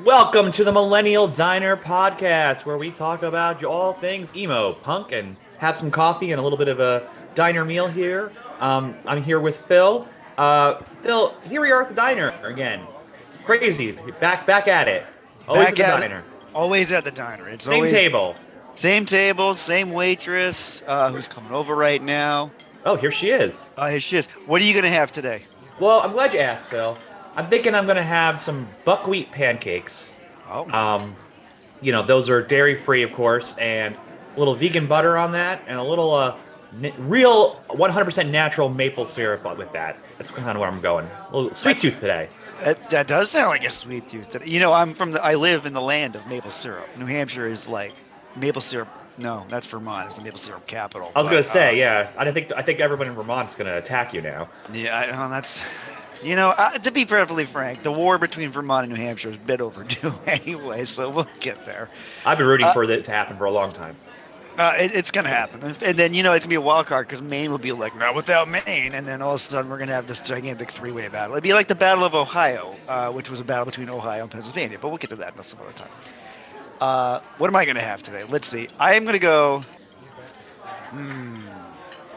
Welcome to the Millennial Diner podcast, where we talk about all things emo, punk, and have some coffee and a little bit of a diner meal here. I'm here with Phil. Phil, here we are at the diner again. Crazy, back at it. Always at Back the at it. diner. Always at the diner. It's Same always table. same table, same waitress who's coming over right now. Oh, here she is. Here she is. What are you gonna have today? Well, I'm glad you asked, Phil. I'm thinking I'm gonna have some buckwheat pancakes. Oh, Um, those are dairy free, of course, and a little vegan butter on that, and a little real 100% natural maple syrup with that. That's kind of where I'm going. A little sweet tooth today. that does sound like a sweet tooth. I live in the land of maple syrup. New Hampshire is like maple syrup. No, that's Vermont. It's the maple syrup capital. I was gonna say, yeah, I think everyone in Vermont's gonna attack you now. That's. To be perfectly frank, the war between Vermont and New Hampshire is a bit overdue anyway, so we'll get there. I've been rooting for it to happen for a long time. It's going to happen. And then, it's going to be a wild card because Maine will be like, not without Maine. And then all of a sudden, we're going to have this gigantic three-way battle. It'd be like the Battle of Ohio, which was a battle between Ohio and Pennsylvania. But we'll get to that some other time. What am I going to have today? Let's see. I am going to go. I'm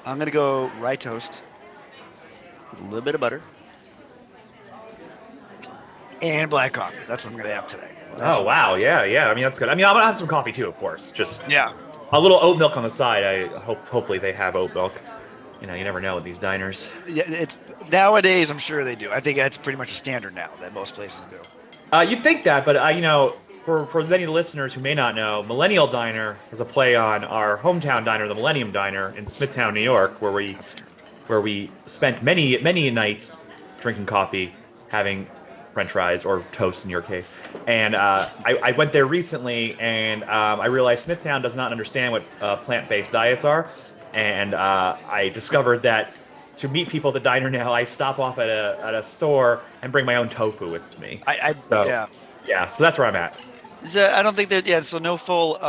going to go rye toast with a little bit of butter and black coffee. That's what I'm going to have today. Oh wow, yeah. I mean, that's good. I mean, I'm gonna have some coffee too, of course. Just Yeah. a little oat milk on the side. Hopefully they have oat milk. You never know with these diners. Yeah, it's nowadays. I'm sure they do. I think that's pretty much a standard now that most places do. You'd think that, but for many listeners who may not know, Millennial Diner is a play on our hometown diner, the Millennium Diner in Smithtown, New York, where we spent many nights drinking coffee, having French fries or toast in your case. And I went there recently, and I realized Smithtown does not understand what plant-based diets are. And I discovered that to meet people at the diner now, I stop off at a store and bring my own tofu with me. Yeah, so that's where I'm at. So I don't think that. Yeah. So no full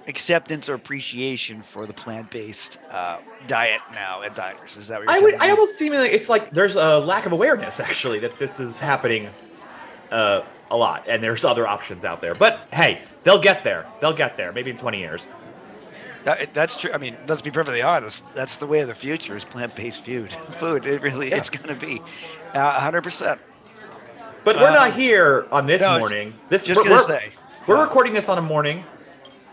acceptance or appreciation for the plant-based diet now at diners. Is that what you're telling me? I almost seem like it's like there's a lack of awareness actually that this is happening a lot, and there's other options out there. But hey, they'll get there. Maybe in 20 years. That's true. I mean, let's be perfectly honest. That's the way of the future is plant-based food. It really, it's going to be 100%. But we're not here on this morning. We're recording this on a morning.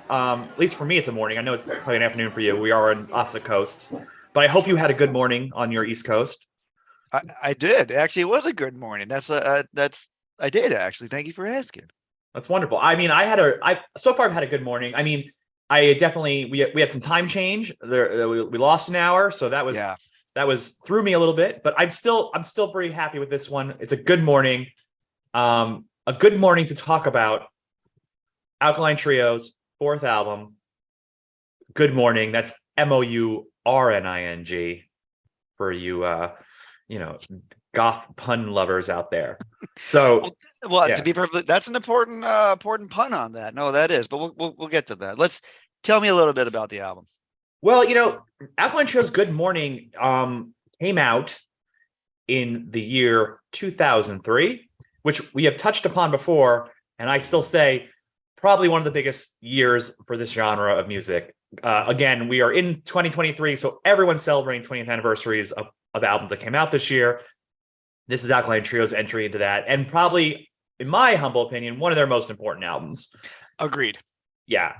At least for me, it's a morning. I know it's probably an afternoon for you. We are on opposite coasts. But I hope you had a good morning on your East Coast. I did. Actually, it was a good morning. I did actually. Thank you for asking. That's wonderful. I mean, so far I've had a good morning. I mean, we had some time change. We lost an hour, so that was threw me a little bit. But I'm still pretty happy with this one. It's a good morning. A good morning to talk about Alkaline Trio's fourth album. Good morning. That's Mourning for you, goth pun lovers out there. So, to be perfectly, that's an important pun on that. No, that is. But we'll get to that. Let's tell me a little bit about the album. Well, Alkaline Trio's Good Morning came out in the year 2003, which we have touched upon before, and I still say probably one of the biggest years for this genre of music. Again, we are in 2023, so everyone's celebrating 20th anniversaries of albums that came out this year. This is Alkaline Trio's entry into that, and probably, in my humble opinion, one of their most important albums. Agreed. Yeah.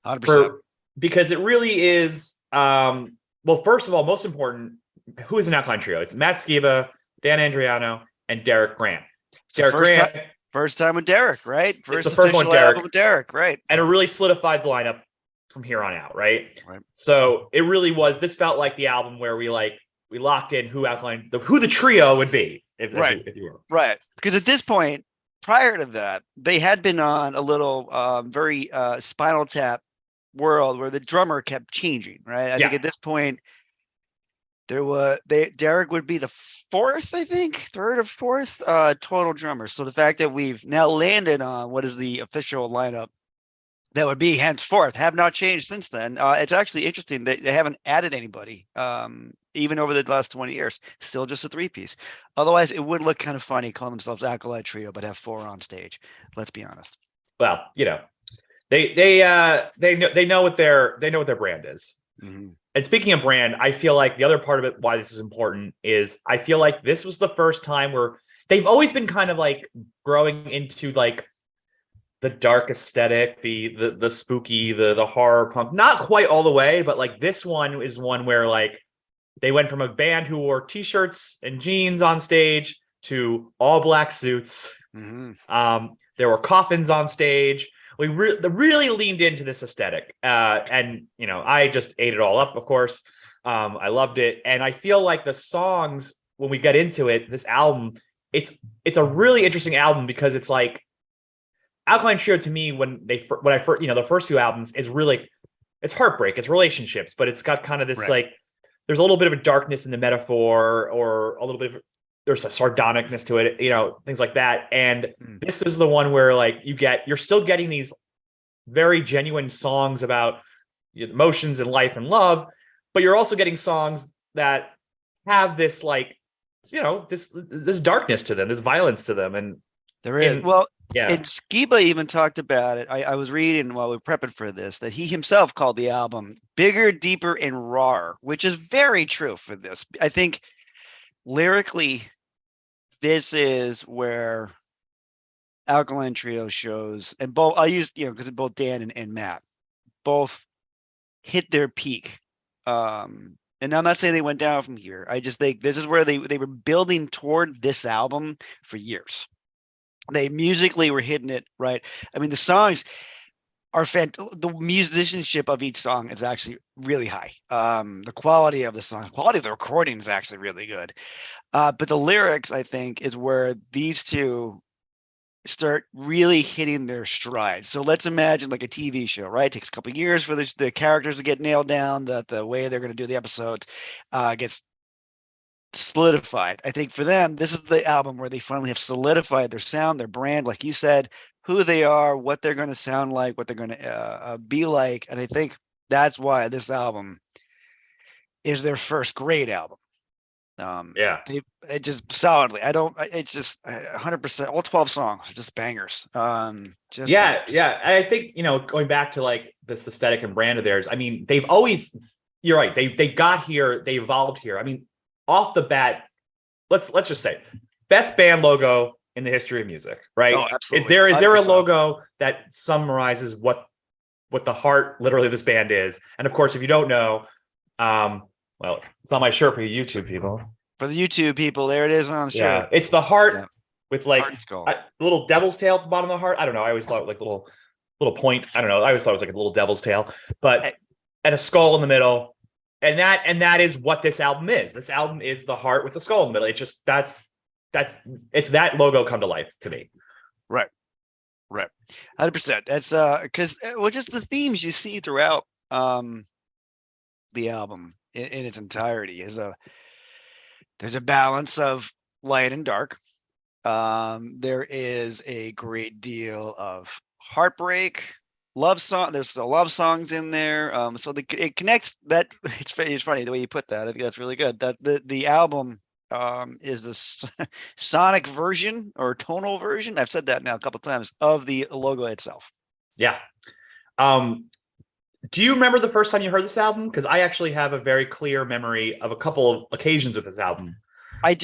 100%. Because it really is, first of all, most important, who is an Alkaline Trio? It's Matt Skiba, Dan Andriano, and Derek Grant. First time with Derek, right? First one with Derek, right? And it really solidified the lineup from here on out, right? Right. So it really was. This felt like the album where we locked in who the trio would be, if you were. Right. Because at this point, prior to that, they had been on a little very Spinal Tap world where the drummer kept changing, right? I think at this point, Derek would be the third or fourth total drummer. So the fact that we've now landed on what is the official lineup That would be henceforth. Have not changed since then. It's actually interesting that they haven't added anybody, even over the last 20 years. Still just a three-piece. Otherwise, it would look kind of funny calling themselves Alkaline Trio, but have four on stage. Let's be honest. Well, they know what their brand is. Mm-hmm. And speaking of brand, I feel like the other part of it, why this is important, is I feel like this was the first time where they've always been kind of like growing into like the dark aesthetic, the spooky, the horror punk, not quite all the way, but like this one is one where like they went from a band who wore t-shirts and jeans on stage to all black suits. Mm-hmm. There were coffins on stage. We really leaned into this aesthetic, and I just ate it all up. Of course, I loved it, and I feel like the songs when we get into it, this album, it's a really interesting album because it's like Alkaline Trio to me when I first the first two albums is really it's heartbreak, it's relationships, but it's got kind of this like there's a little bit of a darkness in the metaphor or a little bit of there's a sardonicness to it, things like that. And this is the one where like you're still getting these very genuine songs about emotions and life and love, but you're also getting songs that have this like, this darkness to them, this violence to them. And there is. Well, yeah. And Skiba even talked about it. I was reading while we were prepping for this that he himself called the album bigger, deeper, and raw, which is very true for this. I think lyrically, this is where Alkaline Trio shows, and both I used, because both Dan and Matt both hit their peak. And I'm not saying they went down from here. I just think this is where they were building toward this album for years. They musically were hitting it right. I mean, the songs are fantastic. The musicianship of each song is actually really high. The quality of the song, quality of the recording is actually really good. But the lyrics, I think, is where these two start really hitting their stride. So let's imagine like a TV show, right? It takes a couple of years for the characters to get nailed down, that the way they're going to do the episodes gets solidified. I think for them, this is the album where they finally have solidified their sound, their brand, like you said, who they are, what they're going to sound like, what they're going to be like. And I think that's why this album is their first great album. It just solidly. It's just 100%. All 12 songs are just bangers. Bangers. I think going back to like this aesthetic and brand of theirs. I mean, they've always. You're right. They got here. They evolved here. I mean, off the bat, let's just say best band logo in the history of music, right? Oh, absolutely. Is there a logo that summarizes what the heart literally of this band is? And of course, if you don't know, well, it's on my shirt for you YouTube people. For the YouTube people, there it is on the shirt. Yeah, it's the heart with like a little devil's tail at the bottom of the heart. I don't know. I always thought like little point. I don't know. I always thought it was like a little devil's tail, but and a skull in the middle. And that is what this album is. This album is the heart with the skull in the middle. It's just it's that logo come to life to me. Right. 100%. That's because just the themes you see throughout the album in its entirety is there's a balance of light and dark. There is a great deal of heartbreak, love song. There's love songs in there. So it connects that. It's funny the way you put that. I think that's really good. That the album is a sonic version or tonal version. I've said that now a couple of times of the logo itself. Yeah. Do you remember the first time you heard this album? Because I actually have a very clear memory of a couple of occasions with this album. I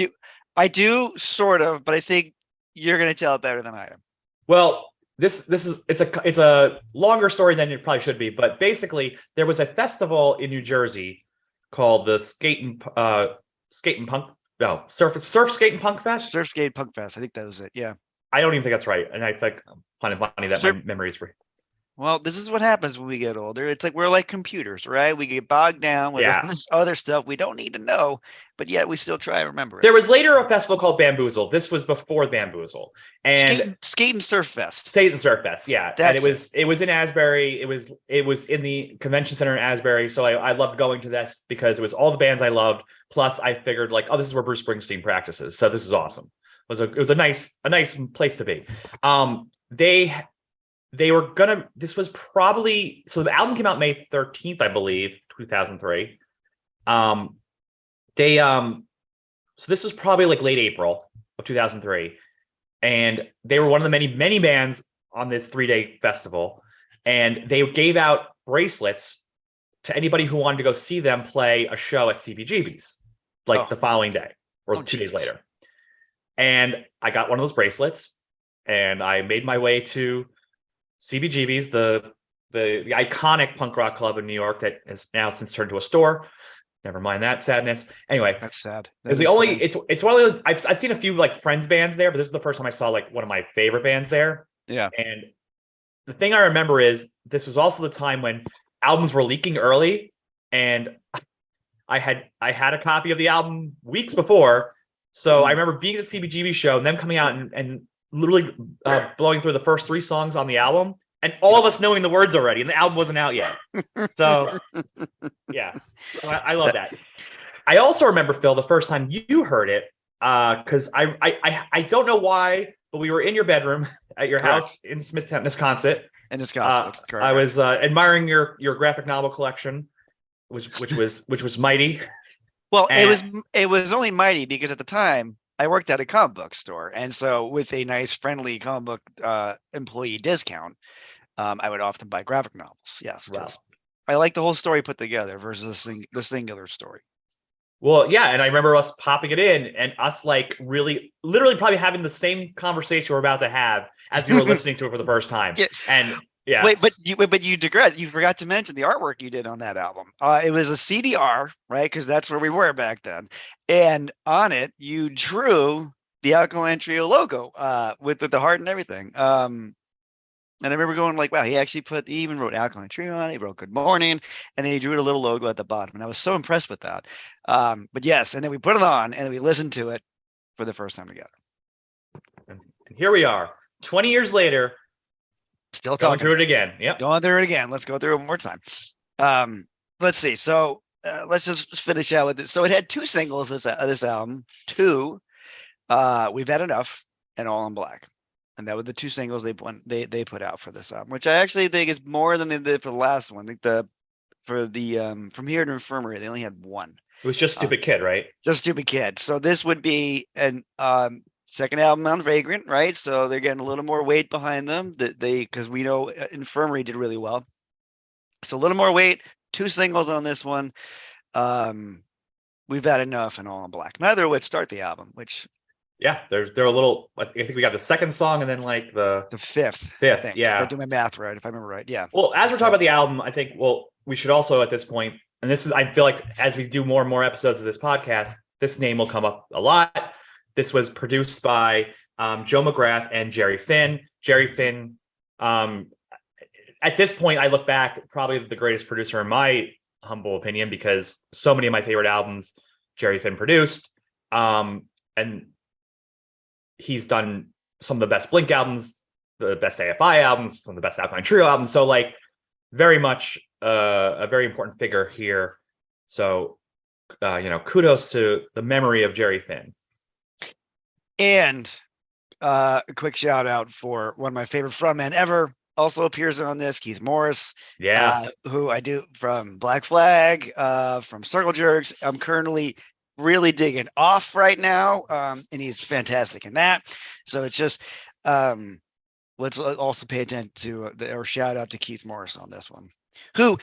do sort of, but I think you're going to tell it better than I am. Well, it's a longer story than it probably should be, but basically there was a festival in New Jersey called the Surf Skate and Punk Fest. Surf Skate Punk Fest. I think that was it. Yeah. I don't even think that's right, and I think kind of funny that my memory is free. Well, this is what happens when we get older. It's like we're like computers, right? We get bogged down with all this other stuff we don't need to know, but yet we still try to remember it. There was later a festival called Bamboozle. This was before Bamboozle. And Skate and Surf Fest. Skate and Surf Fest, yeah. And it was in Asbury. It was in the convention center in Asbury. So I loved going to this because it was all the bands I loved. Plus I figured like, oh, this is where Bruce Springsteen practices. So this is awesome. It was a nice place to be. they were gonna. This was probably so. The album came out May 13th, I believe, 2003. They So this was probably like late April of 2003, and they were one of the many bands on this 3-day festival, and they gave out bracelets to anybody who wanted to go see them play a show at CBGB's, like the following day or 2 days later. And I got one of those bracelets, and I made my way to CBGB's, the iconic punk rock club in New York that has now since turned to a store. Never mind that sadness. Anyway, that's sad. It's the only. It's one of the. I've seen a few like Friends bands there, but this is the first time I saw like one of my favorite bands there. Yeah. And the thing I remember is this was also the time when albums were leaking early, and I had a copy of the album weeks before. So I remember being at the CBGB show and them coming out and literally blowing through the first 3 songs on the album, and all of us knowing the words already, and the album wasn't out yet. So yeah, I love that. I also remember, Phil, the first time you heard it, because I don't know why, but we were in your bedroom at your house in Smithtown, Wisconsin. In Wisconsin, I was admiring your graphic novel collection, which was mighty. Well, it was only mighty because at the time I worked at a comic book store, and so with a nice, friendly comic book employee discount, I would often buy graphic novels. Yes, because I like the whole story put together versus the singular story. Well, yeah, and I remember us popping it in and us like really, literally probably having the same conversation we're about to have as we were listening to it for the first time. Yeah. And yeah. Wait, but you digress. You forgot to mention the artwork you did on that album. It was a CDR, right? Because that's where we were back then. And on it, you drew the Alkaline Trio logo with the heart and everything. And I remember going like, wow, he even wrote Alkaline Trio on it. He wrote Good Morning, and then he drew a little logo at the bottom. And I was so impressed with that. But yes, and then we put it on and we listened to it for the first time together. And here we are, 20 years later, still going through it again. Yep. Going through it again. Let's go through it one more time. Let's see. So let's just finish out with it. So it had 2 singles, this album. 2, We've Had Enough and All in Black. And that were the 2 singles they put out for this album, which I actually think is more than they did for the last one. I think From Here to Infirmary, they only had 1. It was Just Stupid Kid, right? Just Stupid Kid. So this would be an second album on Vagrant, right? So they're getting a little more weight behind them. Because we know Infirmary did really well. So a little more weight. 2 singles on this one. We've Had Enough and All in Black. Neither would start the album, which. Yeah, they're a little. I think we got the second song and then like the fifth. Fifth, I think. yeah. If I do my math right, if I remember right, yeah. Well, as we're talking about the album, I think we should also at this point, and this is I feel like as we do more and more episodes of this podcast, this name will come up a lot. This was produced by Joe McGrath and Jerry Finn. Jerry Finn, at this point, I look back, probably the greatest producer in my humble opinion, because so many of my favorite albums Jerry Finn produced, and he's done some of the best Blink albums, the best AFI albums, some of the best Alkaline Trio albums. So like very much a very important figure here. So, kudos to the memory of Jerry Finn. And a quick shout out for one of my favorite frontmen ever, also appears on this, Keith Morris. Yeah. Who I do from Black Flag, from Circle Jerks. I'm currently really digging Off right now, and he's fantastic in that. So it's just let's also pay attention to or shout out to Keith Morris on this one, who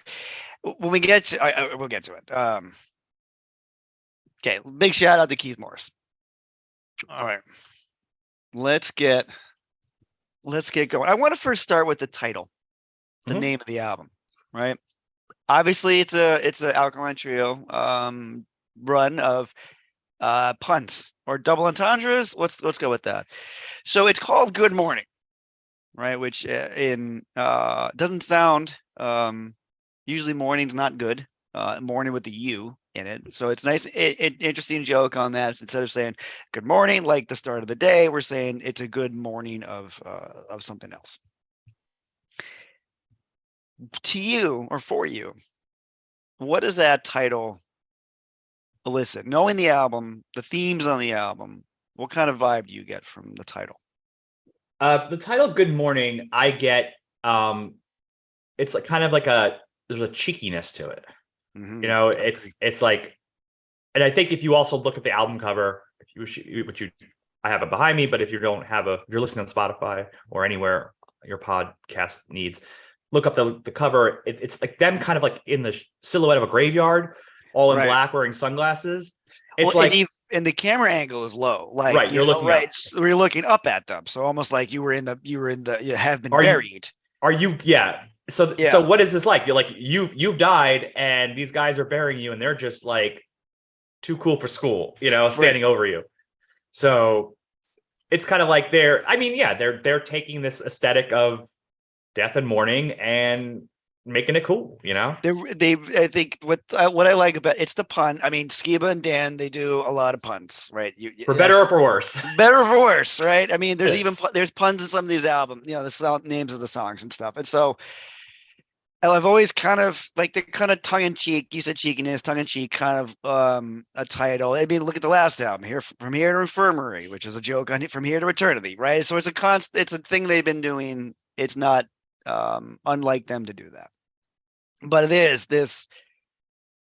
when we get to we'll get to it. Okay, big shout out to Keith Morris. All right, let's get going. I want to first start with the title, the name of the album, right? Obviously it's a Alkaline Trio run of puns or double entendres. Let's go with that. So it's called Good Morning, right? Which doesn't sound usually morning's not good. Morning with the U in it. So it's nice, interesting joke on that. Instead of saying good morning like the start of the day, we're saying it's a good morning of something else. To you or for you, what does that title elicit? Knowing the album, the themes on the album, what kind of vibe do you get from the title? The title Good Morning, I get it's like kind of like there's a cheekiness to it. Mm-hmm. You know, it's like, and I think if you also look at the album cover, I have it behind me, but if you don't have if you're listening on Spotify or anywhere your podcast needs, look up the cover. It's like them kind of like in the silhouette of a graveyard, all in black, wearing sunglasses. It's well, like, and the camera angle is low, like right, you're looking up. So we're looking up at them, so almost like you have been Are buried. Are you? Yeah. So Yeah. so what is this like? You're like you've died, and these guys are burying you, and they're just like too cool for school, standing over you. So it's kind of like they're taking this aesthetic of death and mourning and making it cool, I think what I like about it's the pun. I mean, Skiba and Dan, they do a lot of puns, right? For better or for worse. Better or for worse, right? I mean, there's puns in some of these albums, the names of the songs and stuff. And so I've always kind of like the kind of tongue in cheek. You said cheekiness, tongue in cheek, kind of a title. I mean, look at the last album here, From Here to Infirmary, which is a joke on From Here to Eternity, right? So it's a thing they've been doing. It's not unlike them to do that. But it is this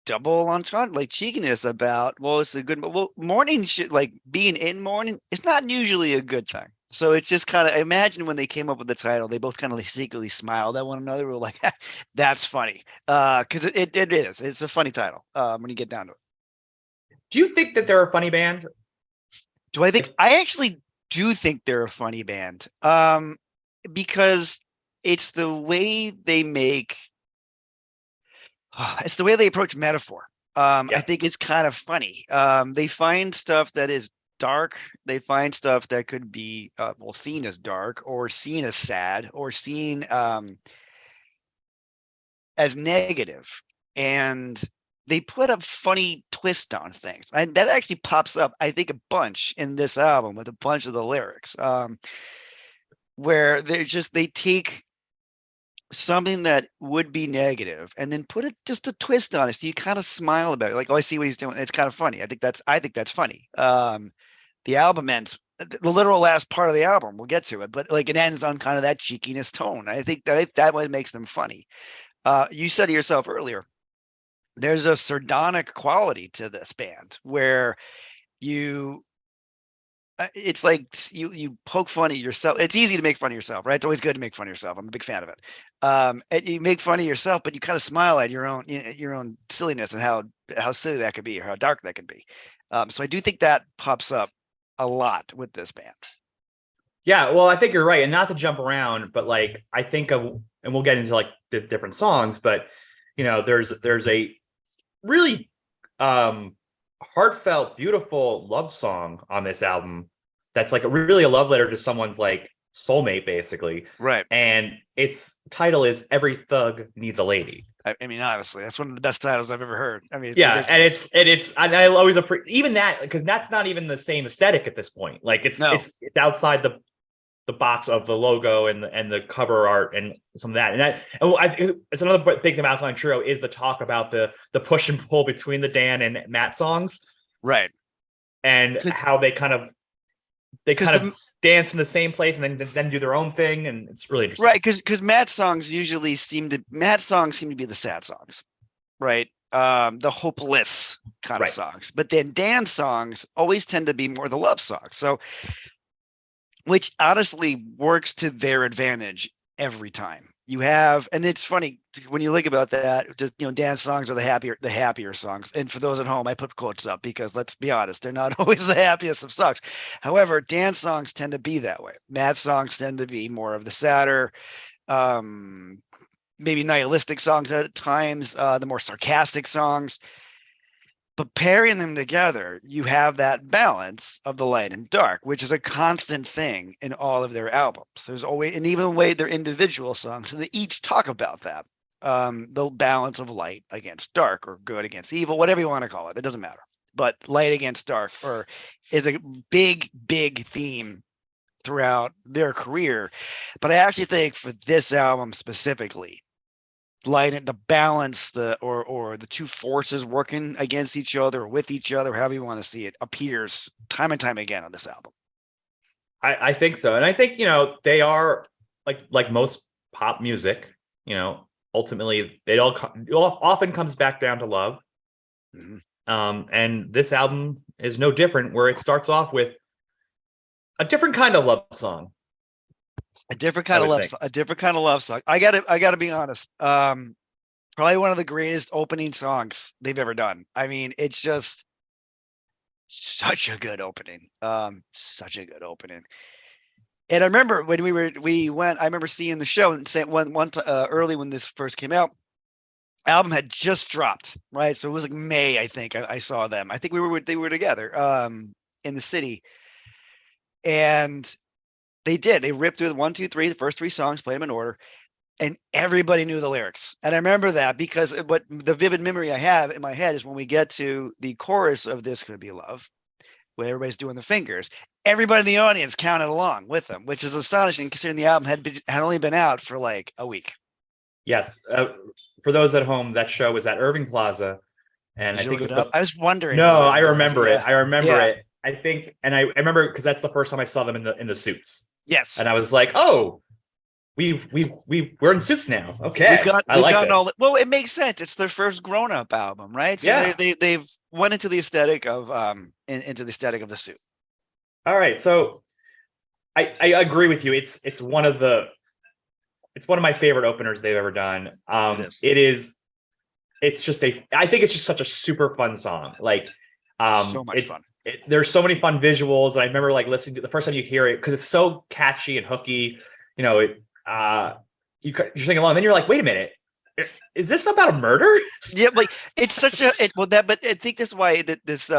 double entendre, like cheekiness about, well, it's a good, well, Mourning should, like being in Mourning, it's not usually a good thing. So it's just kind of, I imagine when they came up with the title, they both kind of like secretly smiled at one another. We were like, that's funny. Because it is. It's a funny title when you get down to it. Do you think that they're a funny band? I actually do think they're a funny band. Because it's the way they make, it's the way they approach metaphor. I think it's kind of funny. They find stuff that is dark. They find stuff that could be seen as dark or seen as sad or seen as negative, and they put a funny twist on things. And that actually pops up, I think, a bunch in this album with a bunch of the lyrics, where they take something that would be negative and then put just a twist on it, so you kind of smile about it, like, oh, I see what he's doing. It's kind of funny. I think that's funny. The album ends, the literal last part of the album, we'll get to it, but like it ends on kind of that cheekiness tone. I think that what makes them funny. You said to yourself earlier, there's a sardonic quality to this band where it's like you poke fun at yourself. It's easy to make fun of yourself, right? It's always good to make fun of yourself. I'm a big fan of it. And you make fun of yourself, but you kind of smile at your own silliness and how silly that could be or how dark that could be. So I do think that pops up a lot with this band. Yeah, well, I think you're right, and not to jump around, but like I think of, and we'll get into like the different songs, but there's a really heartfelt, beautiful love song on this album that's like really a love letter to someone's like soulmate, basically. Right. And its title is "Every Thug Needs a Lady." I mean, honestly, that's one of the best titles I've ever heard. I mean, ridiculous. and I always appreciate even that, because that's not even the same aesthetic at this point. Like it's outside the box of the logo and the cover art and some of that. And it's another big thing about Alkaline Trio is the talk about the push and pull between the Dan and Matt songs. Right. And how they kind of dance in the same place and then do their own thing. And it's really interesting. Right. Because Matt's songs seem to be the sad songs. Right. The hopeless kind of songs. But then Dan's songs always tend to be more the love songs. So, which honestly works to their advantage every time. You have, and it's funny when you think about that, just, Dan's songs are the happier songs. And for those at home, I put quotes up because let's be honest, they're not always the happiest of songs. However, Dan's songs tend to be that way. Matt's songs tend to be more of the sadder, maybe nihilistic songs at times, the more sarcastic songs. But pairing them together, you have that balance of the light and dark, which is a constant thing in all of their albums. There's always, and even the way their individual songs, so they each talk about that. The balance of light against dark, or good against evil, whatever you want to call it. It doesn't matter. But light against dark is a big, big theme throughout their career. But I actually think for this album specifically, light and the balance, or the two forces working against each other or with each other, however you want to see it, appears time and time again on this album. I think so. And I think, they are like most pop music. Ultimately, it often comes back down to love. Mhm. And this album is no different, where it starts off with a different kind of love song. A different I kind of would love think. song. A different kind of love song. I gotta be honest. Probably one of the greatest opening songs they've ever done. I mean, it's just such a good opening. Such a good opening. And I remember when we went. I remember seeing the show and saying early when this first came out. Album had just dropped, right? So it was like May, I think. I saw them. I think they were together in the city, and they did. They ripped through the 1, 2, 3, the first 3 songs, played them in order, and everybody knew the lyrics. And I remember that because what the vivid memory I have in my head is when we get to the chorus of "This Could Be Love," where everybody's doing the fingers. Everybody in the audience counted along with them, which is astonishing considering the album had only been out for like a week. Yes. For those at home, that show was at Irving Plaza, and Did I you think look it it was up? the. I was wondering if it was No, I Irving Plaza. remember it. I remember Yeah. it. I think, and I remember because that's the first time I saw them in the suits, Yes. and I was like, oh, we're in suits now. We've Okay, got I we've like gotten all this. the, well, it makes sense. It's their first grown-up album, right? So Yeah. they've went into the aesthetic of into the aesthetic of the suit. All right. So I agree with you. It's one of my favorite openers they've ever done. It is. It's just I think it's just such a super fun song. Like, So much fun. There's so many fun visuals. And I remember like listening to the first time you hear it because it's so catchy and hooky. You're singing along, and then you're like, wait a minute, is this about a murder? Yeah, like it's such a but I think that's why this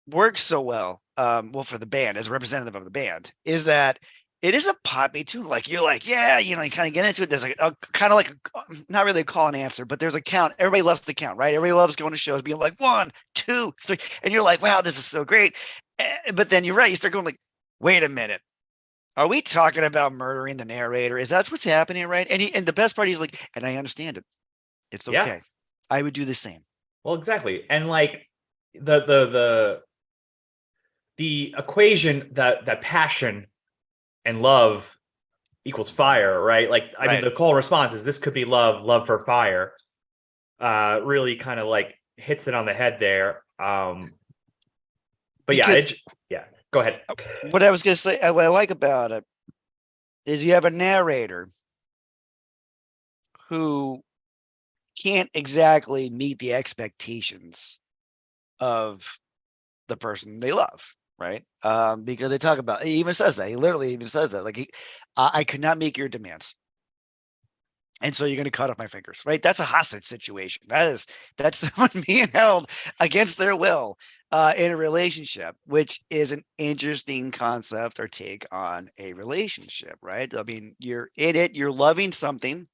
works so well. Well, for the band as a representative of the band is that it is a poppy tune. Like you're like, yeah, you kind of get into it. There's like a kind of like not really a call and answer, but there's a count. Everybody loves the count, right? Everybody loves going to shows, being like 1, 2, 3, and you're like, wow, this is so great. But then you're right, you start going like, wait a minute. Are we talking about murdering the narrator? Is that what's happening, right? And the best part, he's like, and I understand it. It's Yeah. okay. I would do the same. Well, exactly. And like the equation that passion and love equals fire, right? Like, I mean, Right. the call and response is this could be love for fire. Really kind of like hits it on the head there. But Because yeah, go ahead. what I was going to say, what I like about it is you have a narrator who can't exactly meet the expectations of the person they love, right? Because they talk about, he even says that. He literally even says that. Like, I could not meet your demands. And so you're going to cut off my fingers, right? That's a hostage situation. That's someone being held against their will in a relationship, which is an interesting concept or take on a relationship, right? I mean, you're in it, you're loving something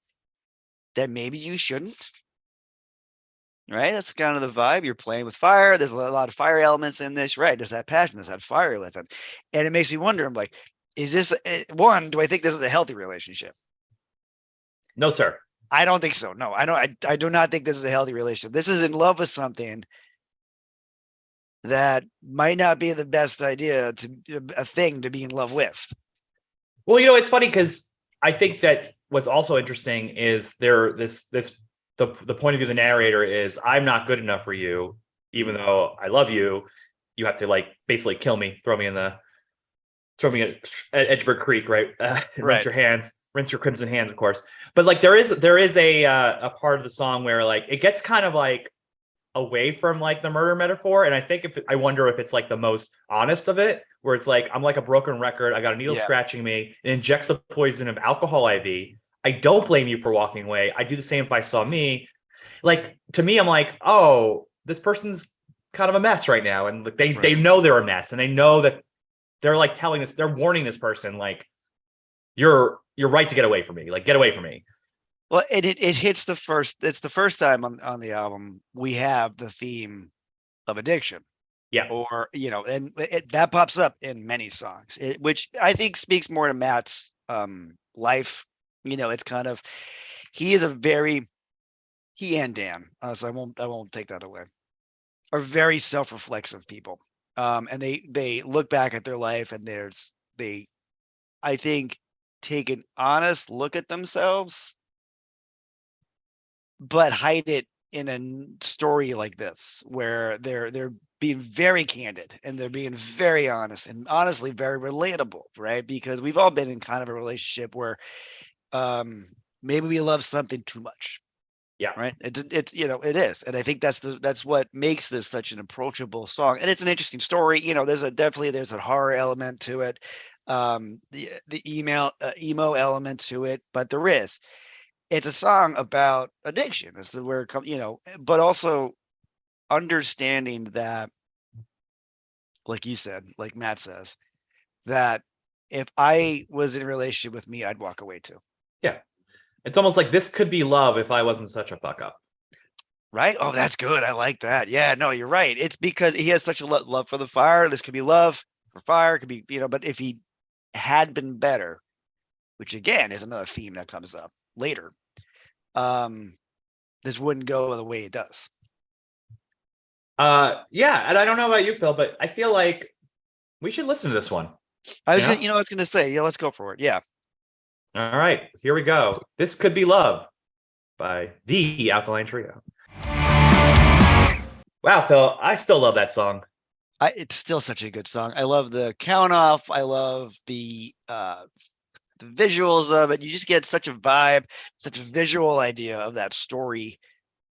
that maybe you shouldn't, right? That's kind of the vibe. You're playing with fire. There's a lot of fire elements in this, right? There's that passion, there's that fire with it. And it makes me wonder, I'm like, is this one, do I think this is a healthy relationship? No, sir. I don't think so. No, I don't. I do not think this is a healthy relationship. This is in love with something that might not be the best idea a thing to be in love with. Well, it's funny because I think that what's also interesting is the point of view of the narrator is I'm not good enough for you, even though I love you. You have to like basically kill me, throw me at Edgeburg Creek, right? And Right. rinse your crimson hands, of course. But like there is a part of the song where like it gets kind of like away from like the murder metaphor, and I wonder if it's like the most honest of it, where it's like I'm like a broken record. I got a needle Yeah. scratching me. It injects the poison of alcohol IV. I don't blame you for walking away. I do the same if I saw me. Like to me, I'm like, oh, this person's kind of a mess right now, and like they know they're a mess, and they know that they're like they're warning this person like you're right to get away from me. Like, get away from me. Well, it hits it's the first time on the album we have the theme of addiction. Yeah. Or, and that pops up in many songs, which I think speaks more to Matt's life. It's kind of, he and Dan, so I won't take that away, are very self-reflexive people. And they look back at their life and I think take an honest look at themselves, but hide it in a story like this, where they're being very candid and they're being very honest and honestly very relatable, right? Because we've all been in kind of a relationship where maybe we love something too much. Yeah. Right. It's it is. And I think that's what makes this such an approachable song. And it's an interesting story. There's a horror element to it. The emo element to it, but it's a song about addiction. It's where it comes, but also understanding that, like you said, like Matt says, that if I was in a relationship with me, I'd walk away too. Yeah. It's almost like this could be love if I wasn't such a fuck up. Right? Oh, that's good. I like that. Yeah, no, you're right. It's because he has such a love for the fire. This could be love for fire. It could be, but if he had been better, which again is another theme that comes up later, this wouldn't go the way it does. Yeah, and I don't know about you, Phil, but I feel like we should listen to this one. I was gonna say, yeah, let's go for it. Yeah. All right, here we go. This Could Be Love by the Alkaline Trio. Wow, Phil, I still love that song. It's still such a good song. I love the count off. I love the visuals of it. You just get such a vibe, such a visual idea of that story.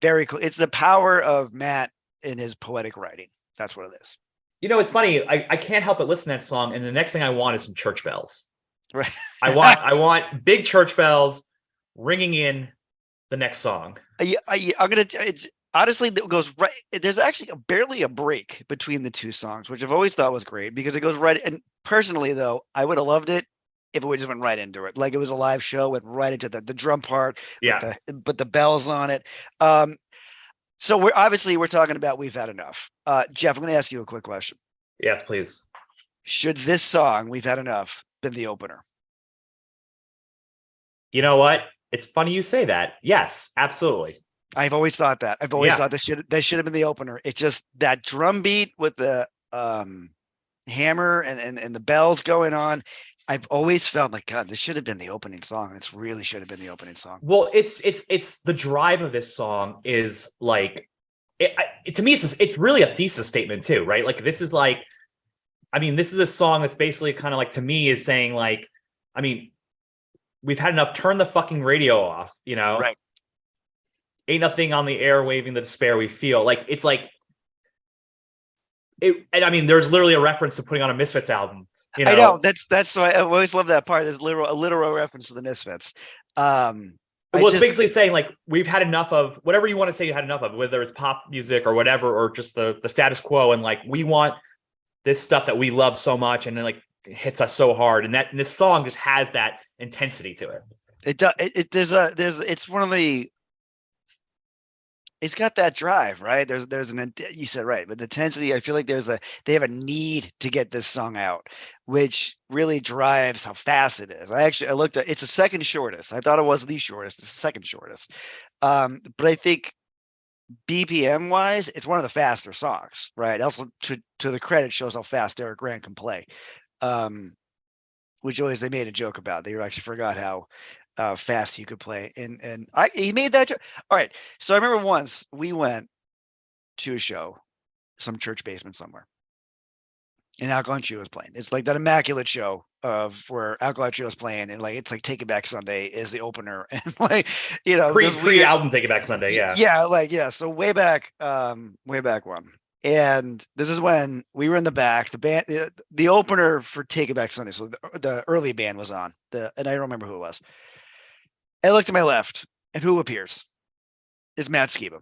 Very cool. It's the power of Matt in his poetic writing. That's what it is. It's funny. I can't help but listen to that song, and the next thing I want is some church bells. Right. I want big church bells ringing in the next song. Honestly, it goes right. There's actually barely a break between the two songs, which I've always thought was great because it goes right. And personally, though, I would have loved it if it would just went right into it, like it was a live show, went right into the drum part, Yeah. But the bells on it. So we're talking about We've Had Enough. Jeff, I'm going to ask you a quick question. Yes, please. Should this song, We've Had Enough, been the opener? You know what? It's funny you say that. Yes, absolutely. I've always thought that. I've always thought that should have been the opener. It's just that drum beat with the hammer and the bells going on. I've always felt like, God, this should have been the opening song. This really should have been the opening song. Well, it's the drive of this song is like, to me, it's really a thesis statement too, right? Like this is like, this is a song that's basically kind of like, to me, is saying like, we've had enough. Turn the fucking radio off, Right. Ain't nothing on the air waving the despair we feel. Like it's like it. And there's literally a reference to putting on a Misfits album. I know that's why I always love that part. There's a literal reference to the Misfits. It's basically saying like we've had enough of whatever you want to say you had enough of, whether it's pop music or whatever, or just the status quo, and like we want this stuff that we love so much, and then like it hits us so hard, and this song just has that intensity to it. It does. It's one of the. It's got that drive, right? There's you said right, but the intensity. I feel like they have a need to get this song out, which really drives how fast it is. I looked at it's the second shortest. I thought it was the shortest. It's the second shortest. But I think BPM wise, it's one of the faster songs, right? Also, to the credit, shows how fast Eric Grant can play. Which always they made a joke about. They actually forgot how fast he could play, and he made that joke. All right, so I remember once we went to a show, some church basement somewhere, and Alkaline Trio was playing. It's like that immaculate show of where Alkaline Trio is playing, and like it's like Take It Back Sunday is the opener, and like pre album Take It Back Sunday, yeah. So way back one. And this is when we were in the back. The band, the opener for Take It Back Sunday. So the early band was on. And I don't remember who it was. I look to my left, and who appears? It's Matt Skiba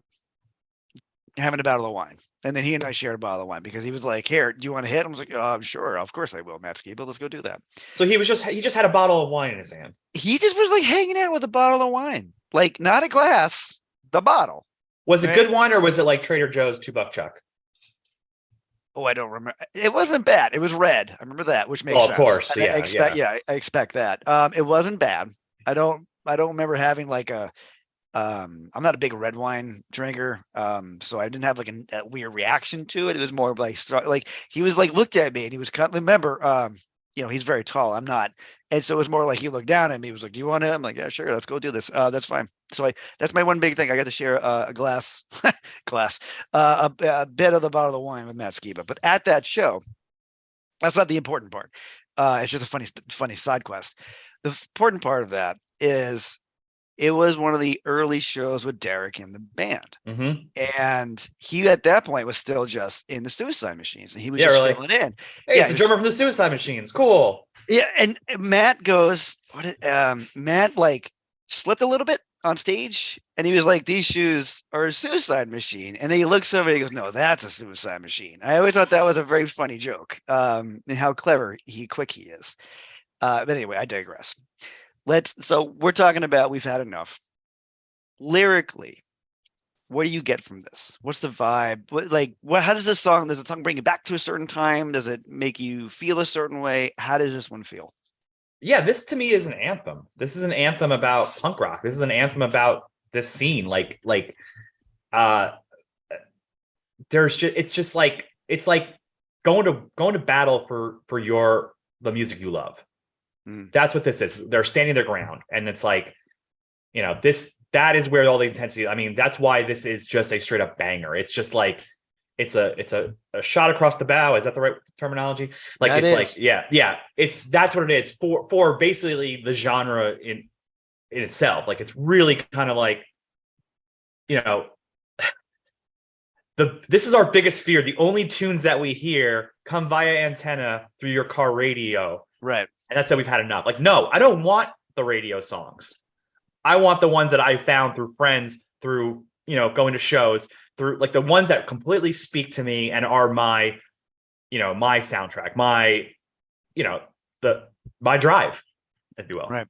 having a bottle of wine. And then he and I shared a bottle of wine because he was like, "Here, do you want to hit?" I was like, "Oh, sure, of course I will, Matt Skiba. Let's go do that." So he just had a bottle of wine in his hand. He just was like hanging out with a bottle of wine, like not a glass, the bottle. Was it good wine or was it like Trader Joe's $2 Chuck? Oh, I don't remember. It wasn't bad. It was red. I remember that, which makes sense. Of course. I expect that. It wasn't bad. I don't remember having like I'm not a big red wine drinker. So I didn't have like a weird reaction to it. It was more like he was like looked at me and he was remember, he's very tall. I'm not. And so it was more like he looked down at me. He was like, "Do you want it?" I'm like, "Yeah, sure. Let's go do this. That's fine." So that's my one big thing. I got to share a glass, a bit of the bottle of wine with Matt Skiba. But at that show, that's not the important part. It's just a funny side quest. The important part of that is it was one of the early shows with Derek in the band. And he at that point was still just in the Suicide Machines, and he was just filling in. Hey, it's the drummer from the Suicide Machines. Cool. Yeah, and Matt goes, Matt like slipped a little bit on stage, and he was like, "These shoes are a Suicide Machine." And then he looks over and he goes, "No, that's a Suicide Machine." I always thought that was a very funny joke, and how quick he is. But anyway, I digress. So we're talking about We've Had Enough. Lyrically, what do you get from this? What's the vibe? How does the song bring you back to a certain time? Does it make you feel a certain way? How does this one feel? Yeah, this to me is an anthem. This is an anthem about punk rock. This is an anthem about this scene. It's like going to battle for the music you love. That's what this is. They're standing their ground, and it's like, that is where all the intensity. I mean, that's why this is just a straight up banger. It's just like it's a shot across the bow. Is that the right terminology? That's what it is for basically the genre in itself. Like, it's really kind of like, this is our biggest fear. The only tunes that we hear come via antenna through your car radio. Right. And that's that we've had enough. Like, no, I don't want the radio songs. I want the ones that I found through friends, through, going to shows, through like the ones that completely speak to me and are my, my soundtrack, my, my drive, if you will. Right.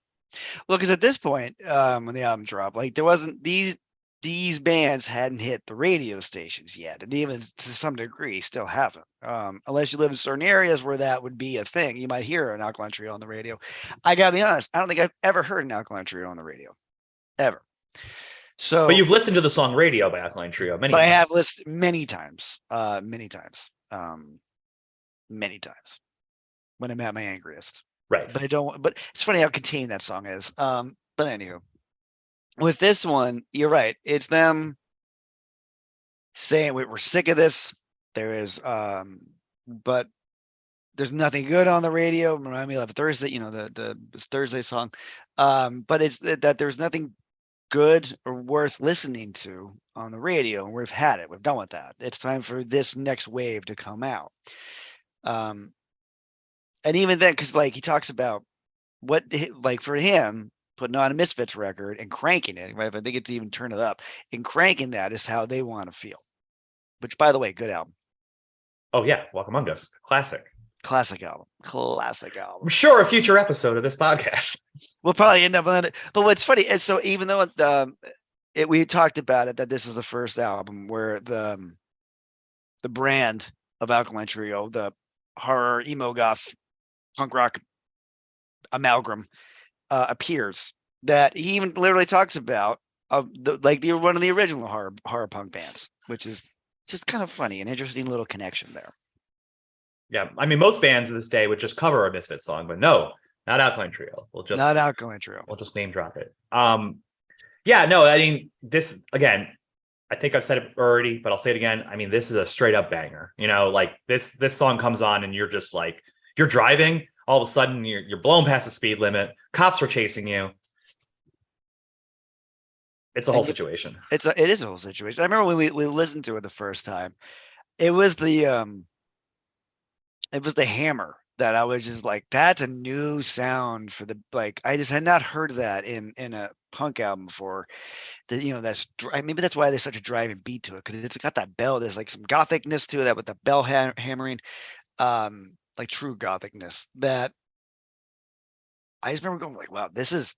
Well, because at this point, when the album dropped, like there wasn't these bands hadn't hit the radio stations yet, and even to some degree still haven't. Unless you live in certain areas where that would be a thing, you might hear an Alkaline Trio on the radio. I gotta be honest, I don't think I've ever heard an Alkaline Trio on the radio, ever. So, but you've listened to the song "Radio" by Alkaline Trio many times. I have listened many times, many times when I'm at my angriest. Right. But I don't. But it's funny how contained that song is. But anywho. With this one, you're right. It's them saying we're sick of this. There is, but there's nothing good on the radio. Remind me of Thursday, the Thursday song. But it's that there's nothing good or worth listening to on the radio, and we've had it. We're done with that. It's time for this next wave to come out. And even then, because like he talks about what, like for him, putting on a Misfits record and cranking it, right? If I think it's even turn it up and cranking that is how they want to feel. Which, by the way, good album. Oh yeah, Walk Among Us, classic album. I'm sure a future episode of this podcast we'll probably end up on it. But what's funny, and so even though we talked about it, that this is the first album where the brand of Alkaline Trio, the horror emo goth punk rock amalgam, appears, that he even literally talks about one of the original horror punk bands, which is just kind of funny, an interesting little connection there. Yeah, I mean, most bands of this day would just cover a Misfits song, but no, not Alkaline Trio. Not Alkaline Trio. We'll just name drop it. Yeah, no, I mean, this again, I think I've said it already, but I'll say it again. I mean, this is a straight up banger. Like this song comes on and you're just like, you're driving. All of a sudden, you're blown past the speed limit. Cops are chasing you. It's a whole situation. It is a whole situation. I remember when we listened to it the first time. It was the hammer that I was just like, that's a new sound for the, like, I just had not heard that in a punk album before. That's maybe that's why there's such a driving beat to it, because it's got that bell. There's like some gothicness to that with the bell hammering. Like true gothicness, that I just remember going like, wow, this is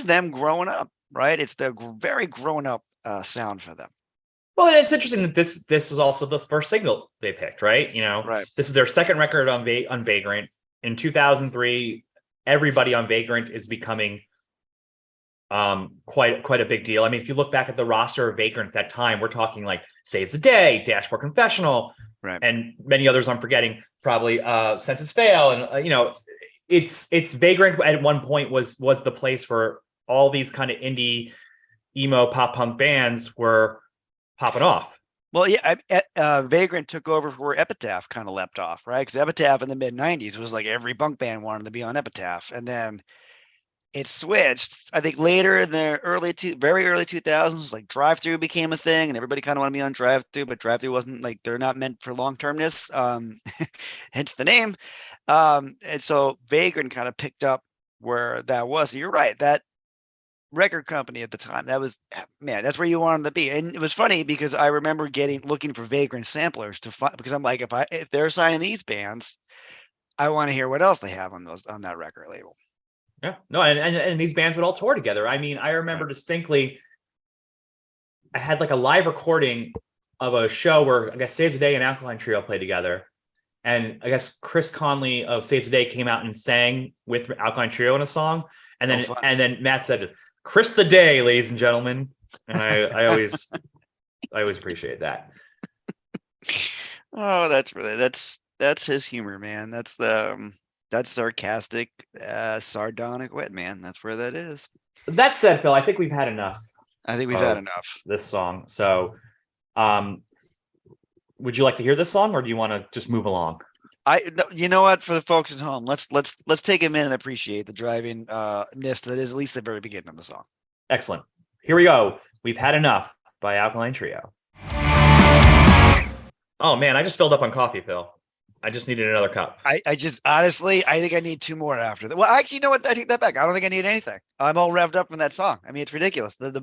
them growing up, right? It's the very grown up sound for them. Well, it's interesting that this is also the first single they picked, right? Right. This is their second record on Vagrant. In 2003, everybody on Vagrant is becoming quite a big deal. I mean, if you look back at the roster of Vagrant at that time, we're talking like Saves the Day, Dashboard Confessional, Right. and many others I'm forgetting, probably Senses Fail. And it's Vagrant at one point was the place where all these kind of indie emo pop punk bands were popping off. Well, yeah, Vagrant took over where Epitaph kind of leapt off, right? Because Epitaph in the mid '90s was like every punk band wanted to be on Epitaph, and then it switched. I think later in the very early 2000s, like Drive Through became a thing, and everybody kind of wanted to be on Drive Through, but Drive Through wasn't like they're not meant for long termness, hence the name. And so Vagrant kind of picked up where that was. So you're right, that record company at the time, that was, man, that's where you wanted to be. And it was funny because I remember looking for Vagrant samplers to find, because I'm like, if they're signing these bands, I want to hear what else they have on that record label. Yeah, no, and these bands would all tour together. I mean, I remember distinctly, I had like a live recording of a show where I guess Saves the Day and Alkaline Trio played together. And I guess Chris Conley of Saves the Day came out and sang with Alkaline Trio in a song. And then Matt said, "Chris the Day, ladies and gentlemen." And I always appreciate that. Oh, that's his humor, man. That's sarcastic, sardonic wit, man. That's where that is. That said, Phil, I think we've had enough. I think we've had enough. This song. So, would you like to hear this song, or do you want to just move along? You know what? For the folks at home, let's take a minute and appreciate the driving-ness that is at least the very beginning of the song. Excellent. Here we go. We've had enough by Alkaline Trio. Oh man, I just filled up on coffee, Phil. I just needed another cup. I just honestly, I think I need 2 more after that. Well, actually, you know what? I take that back. I don't think I need anything. I'm all revved up from that song. I mean, it's ridiculous. The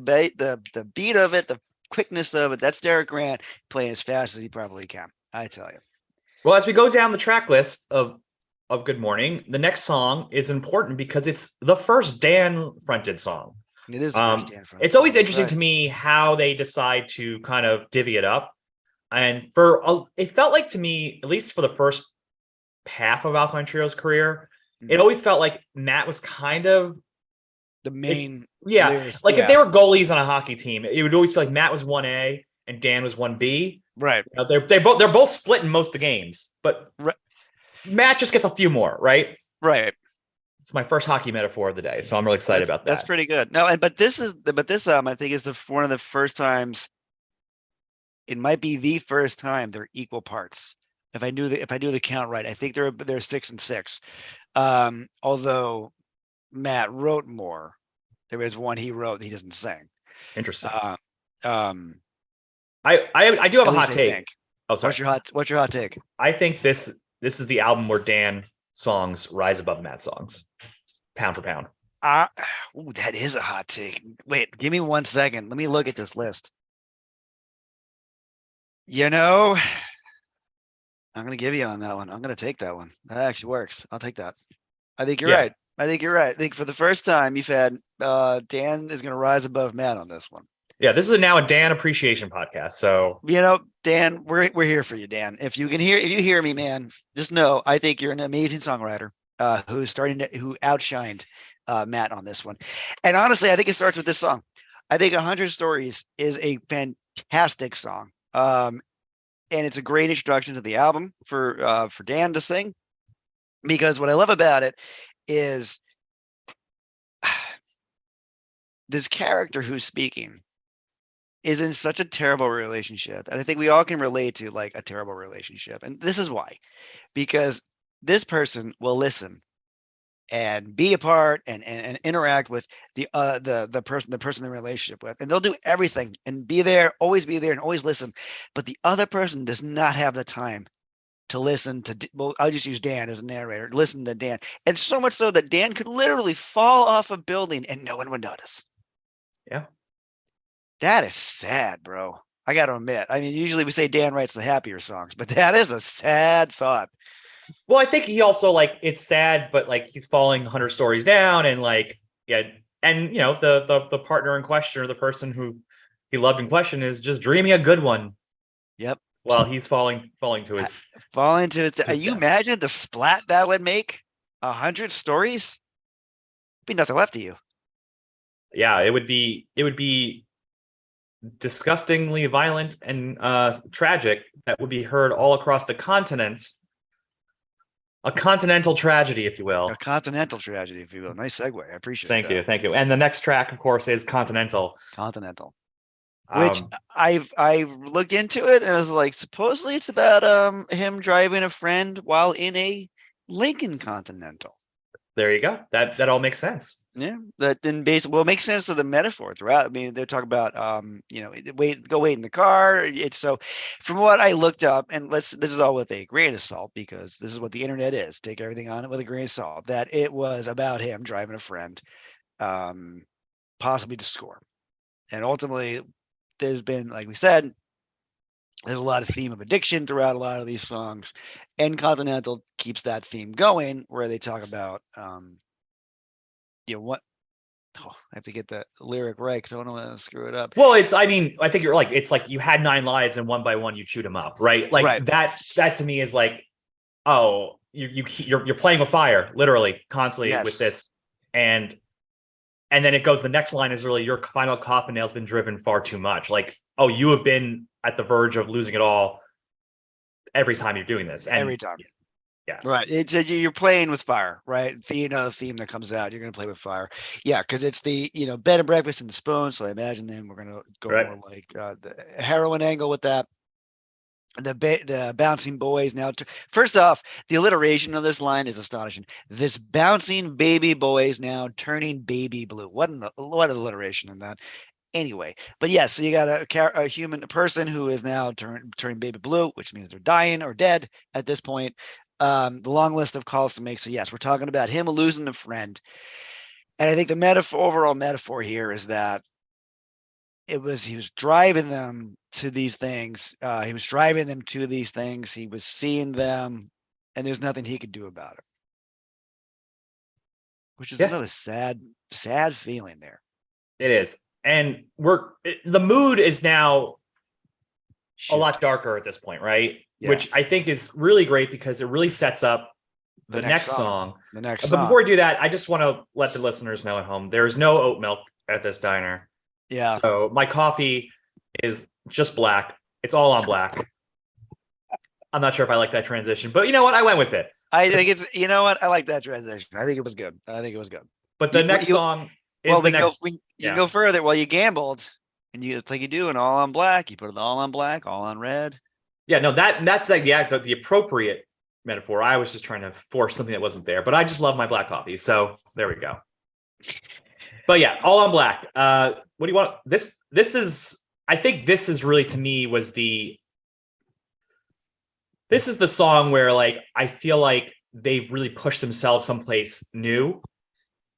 beat of it, the quickness of it. That's Derek Grant playing as fast as he probably can. I tell you. Well, as we go down the track list of Good Mourning, the next song is important because it's the first Dan fronted song. It is the first Dan fronted. It's always interesting to me how they decide to kind of divvy it up. And it felt like to me, at least for the first half of Alkaline Trio's career, it always felt like Matt was kind of the main. If they were goalies on a hockey team, it would always feel like Matt was 1A and Dan was 1B. Right. They're both split in most of the games, but Matt just gets a few more. Right. Right. It's my first hockey metaphor of the day, so I'm really excited about that. That's pretty good. No, but this I think is one of the first times. It might be the first time they're equal parts. If I do the count right, I think they're 6 and 6. Although Matt wrote more, there is one he wrote he doesn't sing. Interesting. I do have a hot take. Oh, sorry. What's your hot take? I think this is the album where Dan songs rise above Matt songs, pound for pound. That is a hot take. Wait, give me 1 second. Let me look at this list. You know, I'm going to give you on that one. I'm going to take that one. That actually works. I'll take that. I think you're right. I think for the first time you've had Dan is going to rise above Matt on this one. Yeah, this is now a Dan appreciation podcast. So, Dan, we're here for you, Dan. If you hear me, man, just know I think you're an amazing songwriter who outshined Matt on this one. And honestly, I think it starts with this song. I think 100 Stories is a fantastic song. And it's a great introduction to the album for Dan to sing, because what I love about it is this character who's speaking is in such a terrible relationship. And I think we all can relate to like a terrible relationship. And this is why, because this person will listen and be a part and interact with the person in the relationship with, and they'll do everything and be there and always listen. But the other person does not have the time to listen to, well, I'll just use Dan as a narrator, listen to Dan. And so much so that Dan could literally fall off a building and no one would notice. Yeah. That is sad, bro. I got to admit. I mean, usually we say Dan writes the happier songs, but that is a sad thought. Well, I think he also it's sad, but he's falling 100 stories down, and and the partner in question, or the person who he loved in question, is just dreaming a good one. Yep. While he's falling to his you imagine the splat that would make? 100 stories? Be nothing left of you. Yeah, it would be disgustingly violent and tragic that would be heard all across the continent. A continental tragedy, if you A will. continental tragedy, if you will. Nice segue. I appreciate Thank that. you, thank you. And the next track, of course, is Continental. Continental. Which Um, I looked into it and I was like, supposedly it's about him driving a friend while in a Lincoln Continental. there you go. That all makes sense. Yeah, that then basically well, it makes sense to the metaphor throughout. I mean, they talk about go wait in the car. It's so from what I looked up, and this is all with a grain of salt because this is what the internet is. Take everything on it with a grain of salt. That it was about him driving a friend, um, possibly to score. And ultimately, there's been, like we said, there's a lot of theme of addiction throughout a lot of these songs, and Continental keeps that theme going, where they talk about, what. Oh, I have to get the lyric right because I don't want to screw it up. Well, I mean, I think you're like, it's like you had 9 lives and one by one you chewed them up, right? Like Right. that to me is like, oh, you're playing with fire, literally, constantly with Yes. this, and then it goes. The next line is really your final coffin nail's been driven far too much. Like, oh, you have been at the verge of losing it all every time you're doing this, and Every time. yeah, Right. It's you're playing with fire, right? The theme that comes out, you're gonna play with fire. Yeah, because it's the bed and breakfast and the spoon. So I imagine then we're gonna go right. more like the heroin angle with that. The bouncing boys now. First off, the alliteration of this line is astonishing. This bouncing baby boys now turning baby blue. What alliteration in that? Anyway, but yes, so you got a human person who is now turning baby blue, which means they're dying or dead at this point. The long list of calls to make. So yes, we're talking about him losing a friend, and I think the overall metaphor here is that he was driving them to these things. He was driving them to these things. He was seeing them, and there's nothing he could do about it, which is Yeah, another sad feeling there. it is, and the mood is now a lot Shifting. darker at this point, right? Yeah. Which I think is really great because it really sets up The the next next song. song. The next But song. before we do that, I just want to let the listeners know at home there's no oat milk at this diner. Yeah. So my coffee is just black. It's all on black. I'm not sure if I like that transition, but you know what? I went with it. I think it's you know what I like that transition. I think it was good. I think it was good. But the next You song is well the we can go next. you can Yeah. go further. Well, you gambled, and it's like you do an all on black. You put it all on black, all on red. Yeah, no, that's like the appropriate metaphor. I was just trying to force something that wasn't there, but I just love my black coffee. So there we go. But yeah, all on black. What do you want? This is I think this is really to me was this is the song where like I feel like they've really pushed themselves someplace new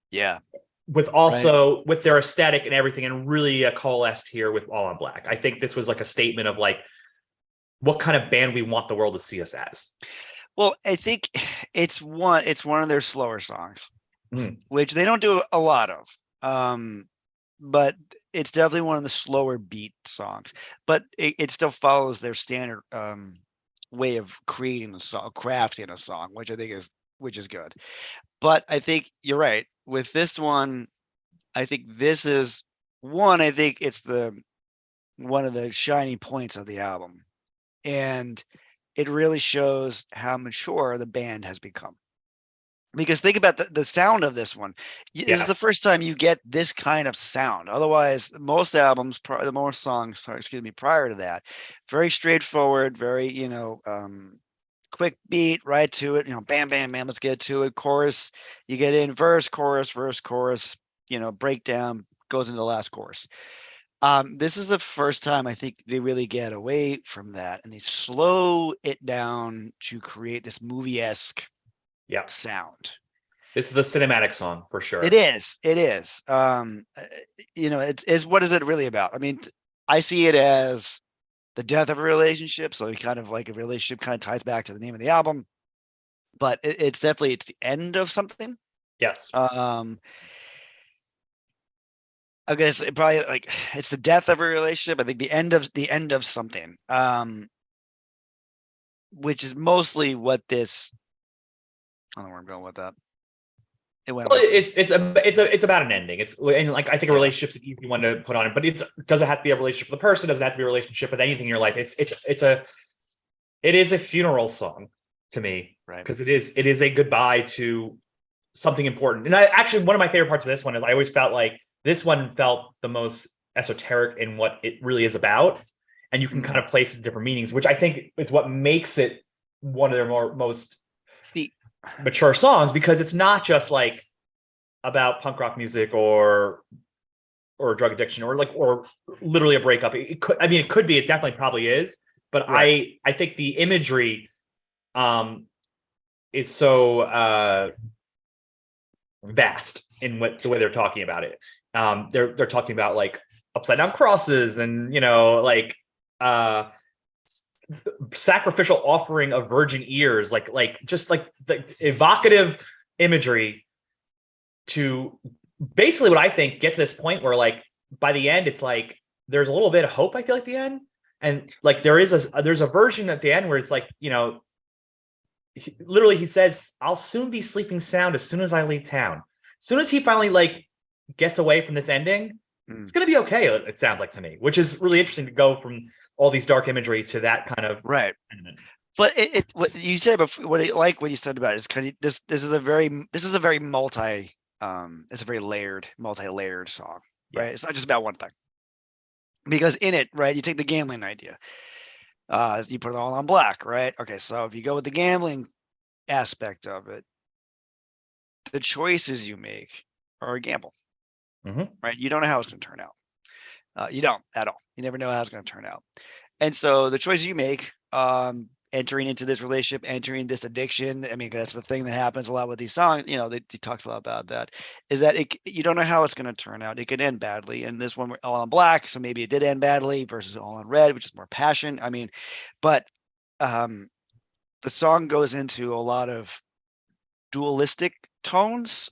Yeah. with Right. also with their aesthetic and everything, and really coalesced here with all on black. I think this was like a statement of like what kind of band we want the world to see us as. Well, I think it's one of their slower songs, Mm. which they don't do a lot of. But it's definitely one of the slower beat songs. But it still follows their standard way of creating a song, crafting a song, which is good. But I think you're right. With this one, I think this is one, I think it's the one of the shining points of the album. And it really shows how mature the band has become. Because think about the sound of this one. This is Yeah. the first time you get this kind of sound. Otherwise, most albums, the more songs, sorry, excuse me, prior to that, very straightforward, very, quick beat, right to it, bam, bam, bam, let's get to it. Chorus, you get in verse, chorus, breakdown, goes into the last chorus. This is the first time I think they really get away from that and they slow it down to create this movie-esque Yeah. sound. This is the cinematic song for It sure. is. It is. It's what is it really about? I mean, I see it as the death of a relationship. So kind of like a relationship kind of ties back to the name of the album, but it's definitely it's the end of something. Yes. I guess it probably like it's the death of a relationship. I think the end of something. Which is mostly what this. I don't know where I'm going with that. It went Well, away. it's about an ending. And like I think a relationship's an easy one to put on it, but it doesn't have to be a relationship with a person. Doesn't have to be a relationship with anything in your life. It is a funeral song to me, Right. because it is a goodbye to something important. And I actually, one of my favorite parts of this one is I always felt like this one felt the most esoteric in what it really is about, and you can kind of place different meanings, which I think is what makes it one of their most mature songs, because it's not just like about punk rock music or drug addiction or literally a breakup. It could be, it definitely probably is, but right. I think the imagery is so vast in the way they're talking about it. They're talking about like upside down crosses and like sacrificial offering of virgin ears, just like the evocative imagery to basically what I think get to this point where like by the end it's like there's a little bit of hope, I feel like, at the end. And like there's a version at the end where it's like, literally he says, I'll soon be sleeping sound as soon as I leave town. As soon as he finally like gets away from this ending, it's gonna be okay, it sounds like to me, which is really interesting to go from all these dark imagery to that kind of right sentiment. But what you said before, what you said about it is kind of this is a very it's a very multi-layered song, right? It's not just about one thing, because in it, right, you take the gambling idea, you put it all on black, right? Okay, so if you go with the gambling aspect of it, the choices you make are a gamble, right? You don't know how it's going to turn out. You don't at all. You never know how it's going to turn out. And so the choices you make, entering into this relationship, entering this addiction, I mean, that's the thing that happens a lot with these songs. They talks a lot about that, is that you don't know how it's going to turn out. It could end badly. And this one, we're all on black, so maybe it did end badly, versus all on red, which is more passion. I mean, but the song goes into a lot of dualistic tones,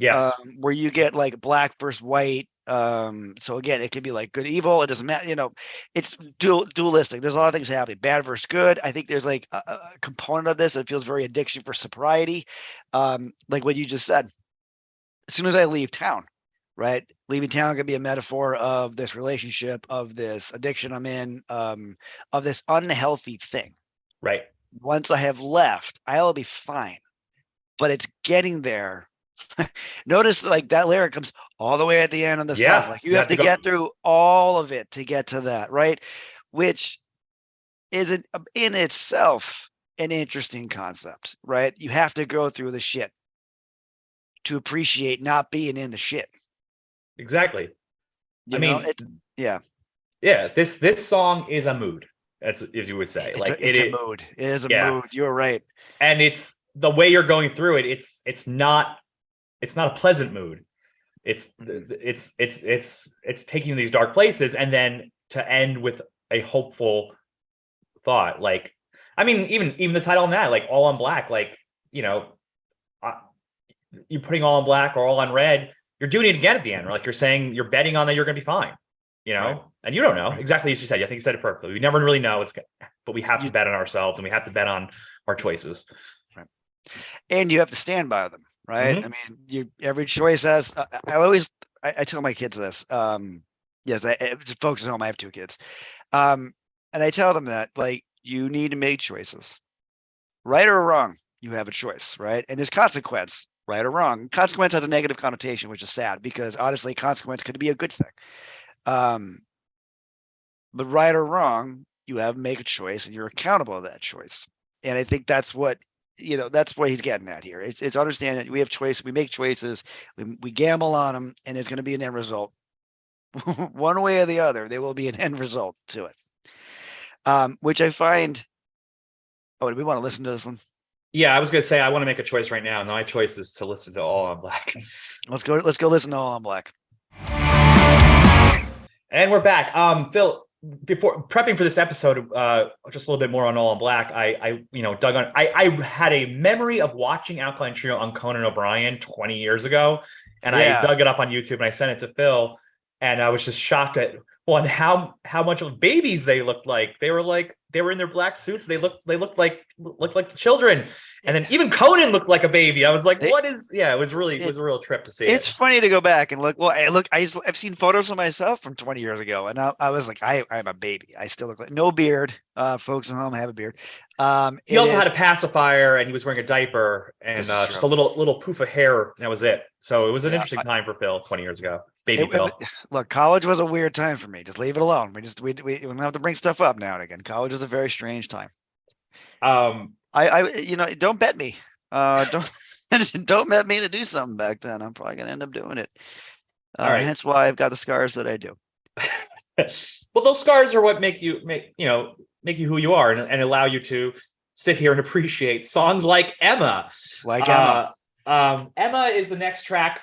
where you get like black versus white. So again, it could be like good, evil. It doesn't matter. It's dualistic. There's a lot of things happening, bad versus good. I think there's like a component of this that feels very addiction for sobriety. Like what you just said, as soon as I leave town, right? Leaving town could be a metaphor of this relationship, of this addiction I'm in, of this unhealthy thing. Right. Once I have left, I'll be fine. But it's getting there. Notice like that lyric comes all the way at the end of the song. Like you have to get through all of it to get to that, right? Which is in itself an interesting concept, right? You have to go through the shit to appreciate not being in the shit. Exactly. Yeah. This song is a mood, as you would say. It's a mood. It is a mood. You're right. And it's the way you're going through it. It's not a pleasant mood. It's taking you these dark places, and then to end with a hopeful thought. Like, I mean, even the title on that, like all on black, like, you're putting all on black or all on red, you're doing it again at the end, or like you're saying, you're betting on that you're going to be fine, right. And you don't know exactly as you said. I think you said it perfectly. We never really know but we have to bet on ourselves, and we have to bet on our choices. Right. And you have to stand by them. Right. I mean, every choice has, I tell my kids this, yes, I just focus on home. I have 2 kids. And I tell them that, like, you need to make choices, right or wrong. You have a choice, right? And there's consequence, right or wrong. Consequence has a negative connotation, which is sad, because honestly, consequence could be a good thing. But right or wrong, you have to make a choice, and you're accountable to that choice. And I think that's what, that's what he's getting at here. It's understand that we have choice, we make choices, we gamble on them, and there's going to be an end result. One way or the other, there will be an end result to it. Which I find. Oh, do we want to listen to this one? Yeah, I was going to say I want to make a choice right now. And my choice is to listen to All on Black. Let's go listen to All on Black. And we're back. Phil, before prepping for this episode, just a little bit more on All on Black, I dug on. I had a memory of watching Alkaline Trio on Conan O'Brien 20 years ago, and I dug it up on YouTube and I sent it to Phil, and I was just shocked at how much of babies they looked like. They were in their black suits. They looked like looked like children. And then even Conan looked like a baby. I was like, They- what is? Yeah, it was a real trip to see It's it. funny to go back and look. Well, I've seen photos of myself from 20 years ago, and I was like, I'm a baby. I still look like no beard. Folks at home have a beard. He also had a pacifier, and he was wearing a diaper, and This is just true. a little poof of hair. And that was it. So it was an Yeah, interesting time for Phil 20 years ago. Baby Phil. Look, college was a weird time for me. Just leave it alone. We don't have to bring stuff up now and again. College was a very strange time. Don't bet me. Don't don't bet me to do something back then. I'm probably gonna end up doing it. All right. Hence why I've got the scars that I do. Well, those scars are what make you who you are, and allow you to sit here and appreciate songs like Emma. Emma. Emma is the next track.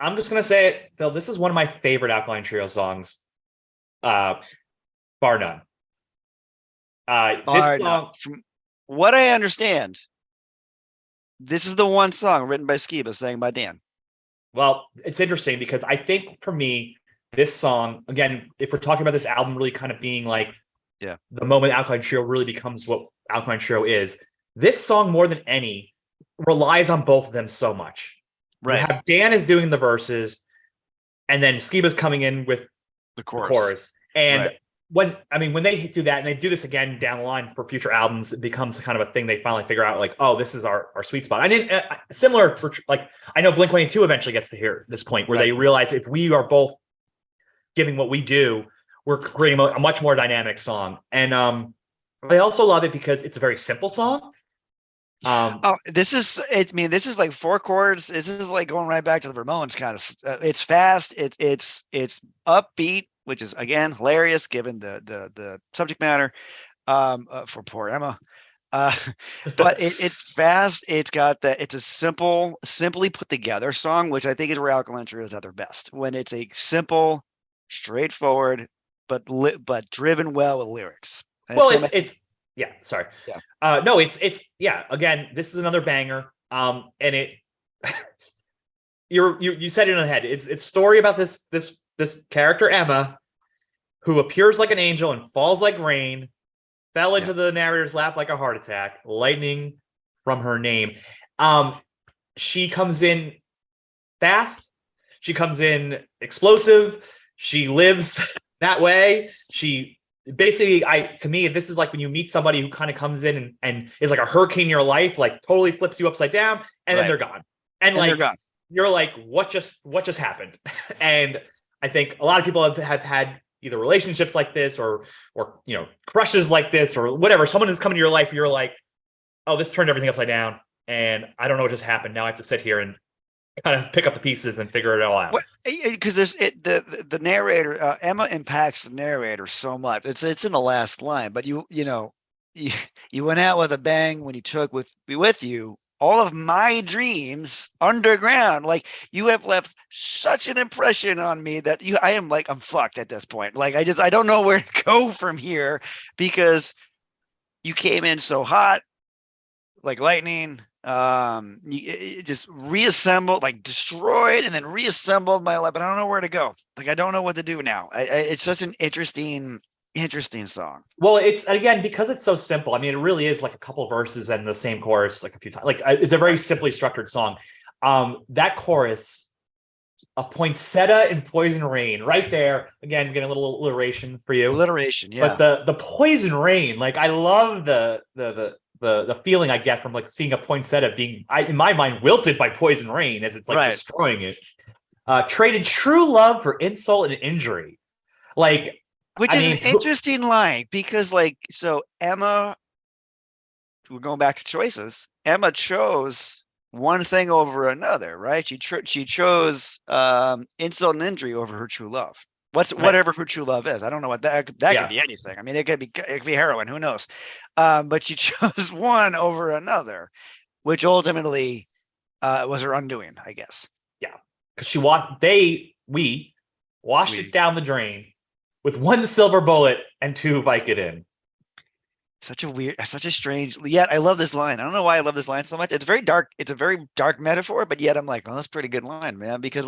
I'm just gonna say it, Phil. This is one of my favorite Alkaline Trio songs, bar none. This song, from what I understand, this is the one song written by Skiba, sang by Dan. well, it's interesting because I think for me, this song, again, if we're talking about this album really kind of being like the moment Alkaline Trio really becomes what Alkaline Trio is, this song more than any relies on both of them so much. Right. You have Dan is doing the verses, and then Skiba's coming in with the chorus. And when they do that, and they do this again down the line for future albums, it becomes kind of a thing they finally figure out, like, oh, this is our sweet spot. I didn't similar for like, I know Blink-182 eventually gets to hear this point where they realize if we are both giving what we do, we're creating a much more dynamic song. And I also love it because it's a very simple song. This is like 4 chords. This is like going right back to the Ramones kind of. It's fast. It's upbeat, which is again hilarious given the subject matter. For poor Emma, but it's fast. It's a simply put together song, which I think is where Alkaline Trio is at their best. When it's a simple, straightforward, but driven well with lyrics. Well, it's yeah. Sorry. Yeah. No, it's Again, this is another banger. And it you said it in the head. It's story about this character Emma, who appears like an angel and falls like rain, fell into the narrator's lap like a heart attack, lightning from her name. She comes in fast. She comes in explosive. She lives that way. She basically, to me, this is like when you meet somebody who kind of comes in and is like a hurricane in your life, like totally flips you upside down, and then they're gone. And like, they're gone. You're like, what just happened? And I think a lot of people have had either relationships like this or crushes like this or whatever. Someone has come into your life, you're like, oh, this turned everything upside down, and I don't know what just happened. Now I have to sit here and kind of pick up the pieces and figure it all out. Because there's the narrator, Emma impacts the narrator so much. It's in the last line, but you went out with a bang when you took me with you. All of my dreams underground. Like, you have left such an impression on me that I'm fucked at this point. Like, I don't know where to go from here, because you came in so hot, like lightning. You just reassembled, like destroyed and then reassembled my life, but I don't know where to go. Like, I don't know what to do now. It's such an interesting song. Well, it's, again, because it's so simple. I mean, it really is like a couple of verses and the same chorus like a few times. Like, it's a very simply structured song. That chorus, a poinsettia in Poison Rain, right there. Again, getting a little alliteration for you. Alliteration, yeah. But the Poison Rain, like, I love the feeling I get from like seeing a poinsettia being, in my mind, wilted by poison rain as it's like destroying it. Traded true love for insult and injury, like, which is an interesting line, because so Emma, we're going back to choices. Emma chose one thing over another, right? She chose insult and injury over her true love. Whatever her true love is. I don't know what that could be anything. I mean, it could be heroin, who knows? But she chose one over another, which ultimately was her undoing, I guess. Yeah. Because we washed it down the drain with one silver bullet and 2 Vicodin. Such a strange, yet I love this line. I don't know why I love this line so much. It's very dark. It's a very dark metaphor, but yet I'm like, well, that's a pretty good line, man. Because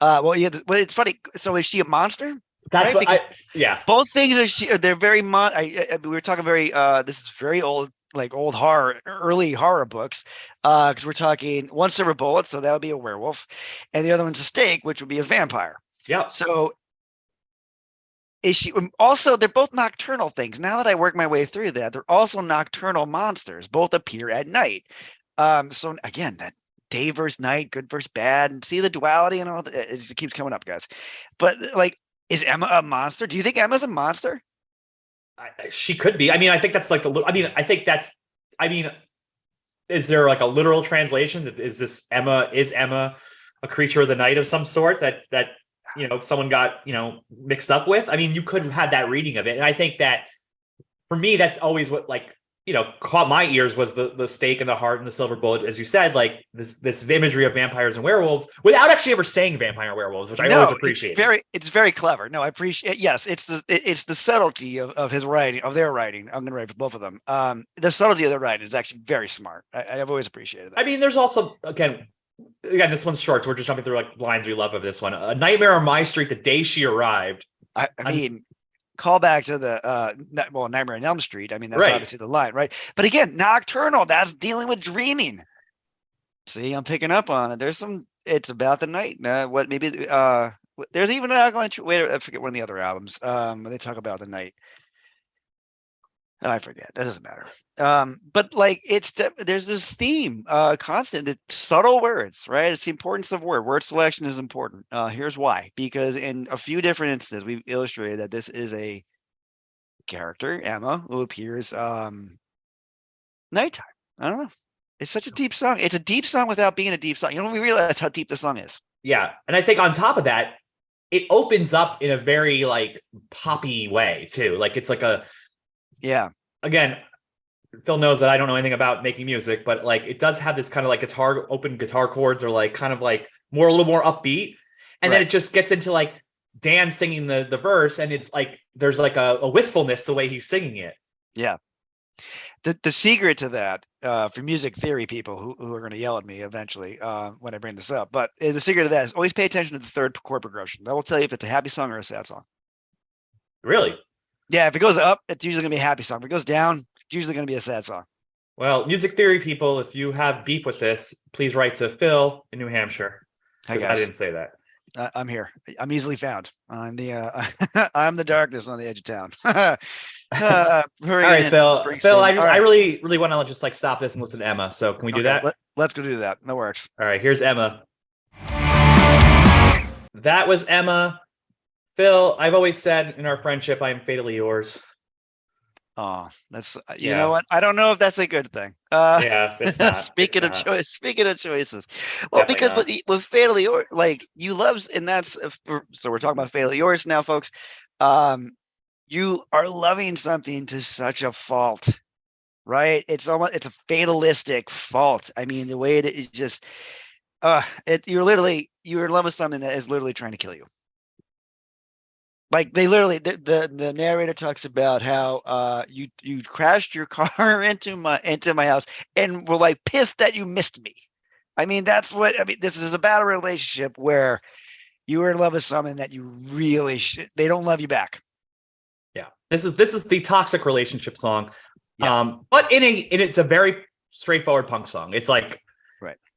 it's funny. So is she a monster? That's right? What both things they're very we were talking very. This is very old like old horror, early horror books, because we're talking one silver bullet, so that would be a werewolf, and the other one's a stake, which would be a vampire. Yeah. So is she also? They're both nocturnal things. Now that I work my way through that, they're also nocturnal monsters. Both appear at night. So again, that day versus night, good versus bad, and see the duality and all that. It just keeps coming up, guys. But like, is Emma a monster? Do you think Emma's a monster? She could be. I mean, I think that's like the. I mean, I think that's. I mean, is there like a literal translation? Is this Emma? Is Emma a creature of the night of some sort that someone got mixed up with? I mean, you could have had that reading of it, and I think that for me, that's always what caught my ears was the stake and the heart and the silver bullet, as you said, like this imagery of vampires and werewolves without actually ever saying vampire and werewolves, which I always appreciate. It's very clever. No, I appreciate. Yes, it's the subtlety of his writing, of their writing. I'm going to write for both of them. The subtlety of their writing is actually very smart. I've always appreciated that. I mean, there's also again, this one's short, so we're just jumping through like lines we love of this one. A Nightmare on My Street, the day she arrived. I mean, call back to the Nightmare on Elm Street. I mean, that's obviously the line, right? But again, nocturnal, that's dealing with dreaming. See, I'm picking up on it. It's about the night. There's even an Alkaline Trio. Wait, I forget one of the other albums. When they talk about the night. I forget. That doesn't matter. But like there's this theme, constant, subtle words, right? It's the importance of word selection is important. Here's why, because in a few different instances, we've illustrated that this is a character, Emma, who appears nighttime. I don't know. It's such a deep song. It's a deep song without being a deep song. We realize how deep the song is. Yeah. And I think on top of that, it opens up in a very like poppy way too. Like it's like again, Phil knows that I don't know anything about making music, but like it does have this kind of like open guitar chords, or like kind of like a little more upbeat. And then it just gets into like Dan singing the verse, and it's like there's like a wistfulness the way he's singing it. Yeah. The secret to that, for music theory people who are going to yell at me eventually when I bring this up, but the secret to that is always pay attention to the third chord progression. That will tell you if it's a happy song or a sad song. Really? Yeah, if it goes up, it's usually going to be a happy song. If it goes down, it's usually going to be a sad song. Well, music theory people, if you have beef with this, please write to Phil in New Hampshire. Because I didn't say that. I'm here. I'm easily found. I'm the darkness on the edge of town. All right, Phil. Phil, I really want to just like stop this and listen to Emma. So can we do that? Let's go do that. That works. All right, here's Emma. That was Emma. Phil, I've always said in our friendship, I am fatally yours. Oh, that's you know what? I don't know if that's a good thing. Yeah, it's not. Speaking of choices, well, because with fatally yours, like you love, and that's so we're talking about fatally yours now, folks. You are loving something to such a fault, right? It's a fatalistic fault. I mean, the way it is just, you're in love with something that is literally trying to kill you. Like they literally, the narrator talks about how you crashed your car into my house and were like pissed that you missed me. I mean, this is a bad relationship where you were in love with someone that you really they don't love you back. Yeah, this is the toxic relationship song. Yeah. But it's a very straightforward punk song. It's like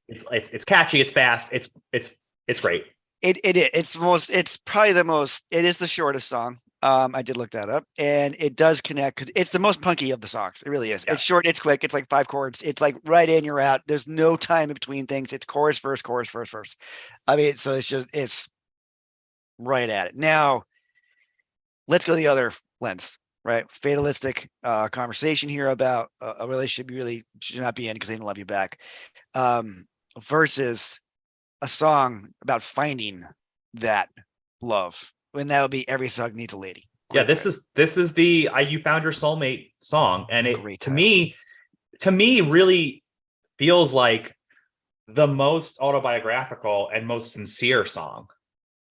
it's catchy, it's fast, it's great. It is the shortest song. I did look that up, and it does connect because it's the most punky of the songs. It really is. Yeah. It's short, it's quick, it's like 5 chords. It's like right in, you're out. There's no time in between things. It's chorus, verse, chorus, verse. I mean, so it's right at it. Now, let's go the other lens, right? Fatalistic conversation here about a relationship you really should not be in because they don't love you back, versus a song about finding that love, and that would be Every Thug Needs a Lady. Great this is the You Found Your Soulmate song, and it to me really feels like the most autobiographical and most sincere song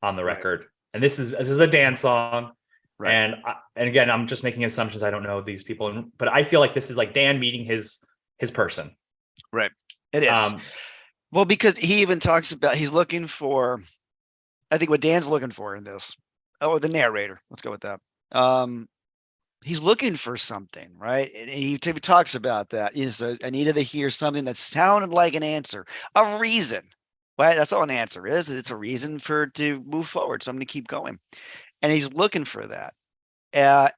on the record. And this is a dance song, and again, I'm just making assumptions. I don't know these people, but I feel like this is like Dan meeting his person. Right. It is. Well, because he even talks about he's looking for, I think what Dan's looking for in this, the narrator. Let's go with that. he's looking for something, right? And he talks about that. So I needed to hear something that sounded like an answer, a reason. Right? That's all an answer is. It's a reason to move forward, something to keep going. And he's looking for that. I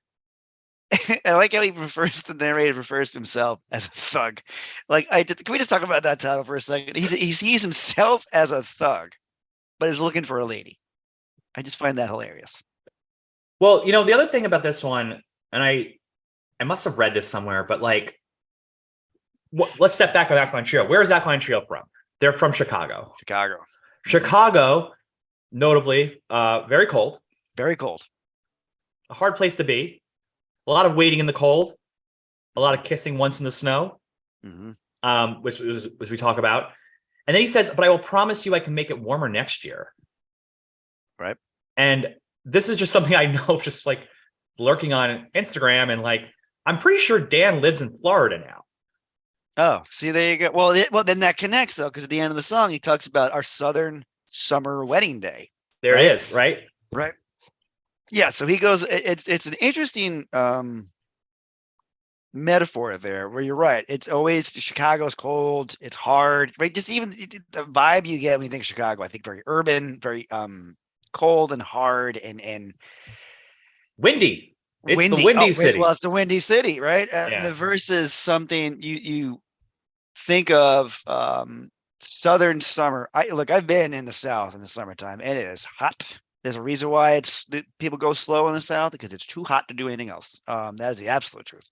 like how the narrator refers to himself as a thug. Can we just talk about that title for a second? He sees himself as a thug, but is looking for a lady. I just find that hilarious. Well, the other thing about this one, and I must have read this somewhere, but like, let's step back on Alkaline Trio. Where is Alkaline Trio from? They're from Chicago. Chicago, notably, very cold. Very cold. A hard place to be. A lot of waiting in the cold. A lot of kissing once in the snow, which we talk about. And then he says, but I will promise you I can make it warmer next year. Right. And this is just something I know, just like lurking on Instagram. And like, I'm pretty sure Dan lives in Florida now. Oh, see, there you go. Well, then that connects, though, because at the end of the song, he talks about our Southern summer wedding day. There it is, right? Right. Yeah, so he goes, it's an interesting metaphor there where you're right. It's always Chicago's cold, it's hard, right? Just even the vibe you get when you think Chicago, I think very urban, very cold and hard and windy. It's the windy city. Well, it's the windy city, right? The verse is something you think of Southern summer. I've been in the South in the summertime, and it is hot. There's a reason why people go slow in the South, because it's too hot to do anything else. That is the absolute truth.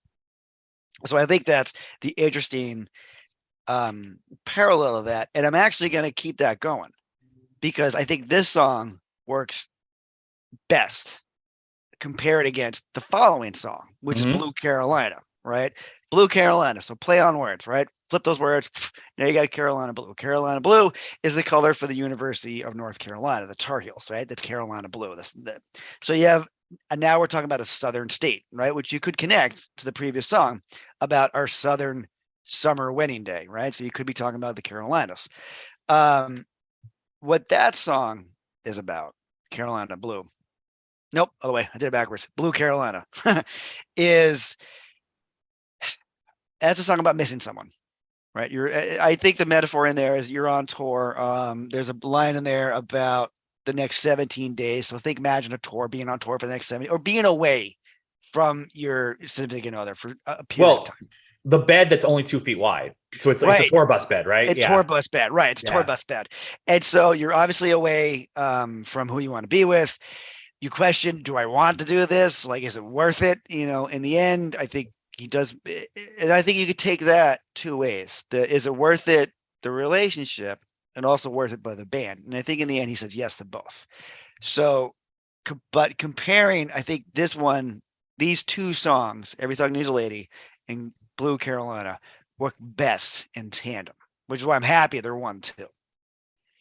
So I think that's the interesting parallel of that. And I'm actually going to keep that going, because I think this song works best compared against the following song, which is Blue Carolina, right? Blue Carolina. So play on words, right? Flip those words. Now you got Carolina blue. Carolina blue is the color for the University of North Carolina, the Tar Heels, right? That's Carolina blue. So you have, and now we're talking about a Southern state, right? Which you could connect to the previous song about our Southern summer wedding day, right? So you could be talking about the Carolinas. What that song is about, Carolina blue. Nope, other way. I did it backwards. Blue Carolina that's a song about missing someone, right? I think the metaphor in there is you're on tour. There's a line in there about the next 17 days. So imagine a tour, being on tour for the next 70, or being away from your significant other for a period of time. The bed that's only 2 feet wide. So it's a tour bus bed, right? Tour bus bed, right? It's a tour bus bed. And so you're obviously away from who you want to be with. You question, do I want to do this? Like, is it worth it? In the end, I think he does. And I think you could take that two ways. Is it worth it, the relationship, and also worth it by the band? And I think in the end, he says yes to both. So, but comparing, I think these two songs, Every Thug Needs a Lady and Blue Carolina, work best in tandem, which is why I'm happy they're 1-2.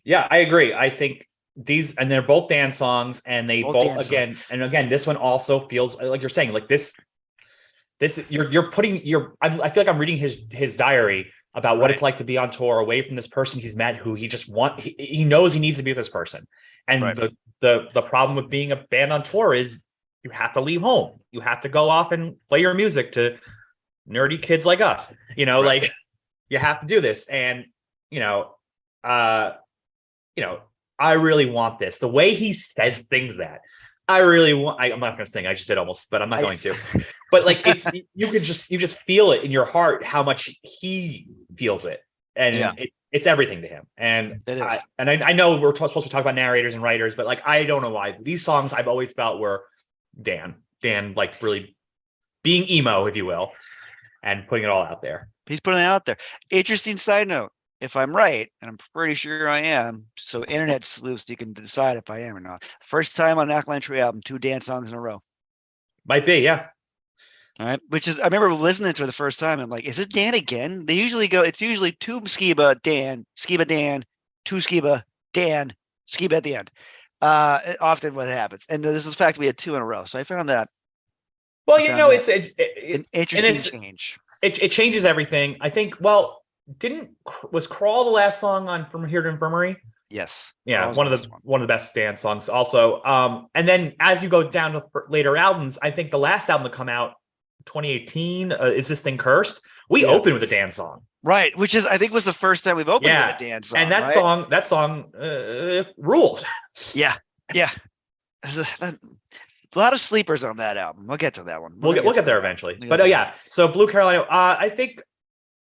Yeah, I agree. I think they're both dance songs, and they both again, this one also feels like you're saying, like this you're putting I feel like I'm reading his diary about what it's like to be on tour away from this person he's met, who he knows he needs to be with this person. And the problem with being a band on tour is you have to leave home. You have to go off and play your music to nerdy kids like us, like you have to do this. And, I really want this. The way he says things that I really want, I'm not going to sing. I just did almost, but I'm not going to. But like, you just feel it in your heart how much he feels it, and it's everything to him. And it is. I know we're supposed to talk about narrators and writers, but like, I don't know why these songs I've always felt were Dan, like really being emo, if you will, and putting it all out there. He's putting it out there. Interesting side note. If I'm right, and I'm pretty sure I am, so internet sleuths, you can decide if I am or not. First time on Alkaline Trio album, 2 dance songs in a row. Might be, yeah. All right, which is, I remember listening to it the first time. I'm like, is it Dan again? It's usually 2 Skiba, Dan, 2 Skiba, Dan, Skiba at the end. Often what happens. And this is the fact we had 2 in a row. So I found that. Well, it's an interesting change. It changes everything. I think, was Crawl the last song on From Here to Infirmary? Yes. Yeah, one of the best dance songs also. And then as you go down to later albums, I think the last album to come out 2018. Is This Thing Cursed? We Yeah. opened with a Dan song. Right, which is I think was the first time we've opened Yeah. with a Dan song. And that right? song rules. Yeah. There's a lot of sleepers on that album. We'll get to that one. We'll get there eventually. But yeah, so Blue Carolina. I think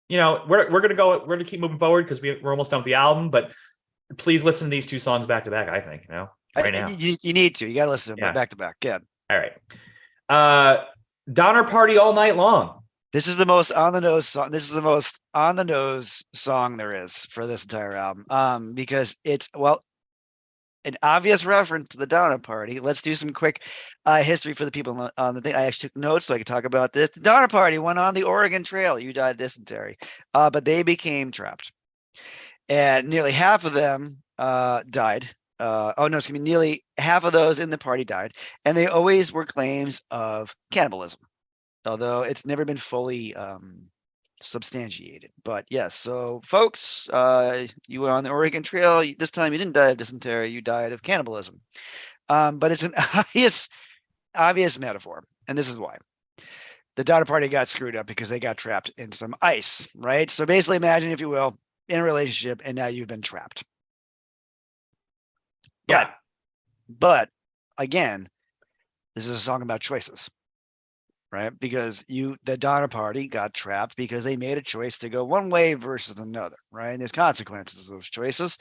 we're gonna keep moving forward because we're almost done with the album. But please listen to these two songs back to back. I think right now you need to. You got to listen to them back to back. Yeah. All right. Donner Party All Night Long. This is the most on the nose song. This is the most on the nose song there is for this entire album. Because it's an obvious reference to the Donner Party. Let's do some quick history for the people on the thing. I actually took notes so I could talk about this. The Donner Party went on the Oregon Trail. You died of dysentery, but they became trapped, and nearly half of them died. Nearly half of those in the party died, and they always were claims of cannibalism, although it's never been fully substantiated. But yes, so folks, you were on the Oregon Trail. This time you didn't die of dysentery, you died of cannibalism. But it's an obvious metaphor, and this is why. The Donner Party got screwed up because they got trapped in some ice, right? So basically imagine, if you will, in a relationship, and now you've been trapped. Yeah. But again, this is a song about choices, right? Because the Donner Party got trapped because they made a choice to go one way versus another, right? And there's consequences of those choices,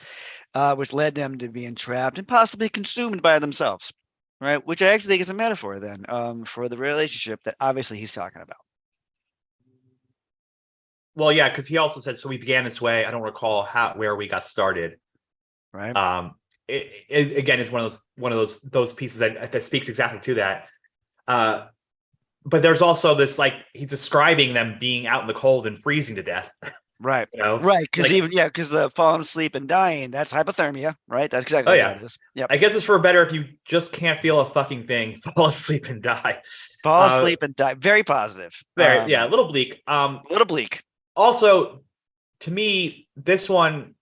which led them to being trapped and possibly consumed by themselves, right? Which I actually think is a metaphor then for the relationship that obviously he's talking about. Well, yeah, because he also said, so we began this way. I don't recall where we got started. Right. Again, it's one of those pieces that speaks exactly to that. But there's also this, like, he's describing them being out in the cold and freezing to death. Right. Right. Because because the falling asleep and dying, that's hypothermia, right? That's exactly what it is. Yeah. I guess it's for better if you just can't feel a fucking thing, fall asleep and die. Fall asleep and die. Very positive. A little bleak. A little bleak. Also, to me, this one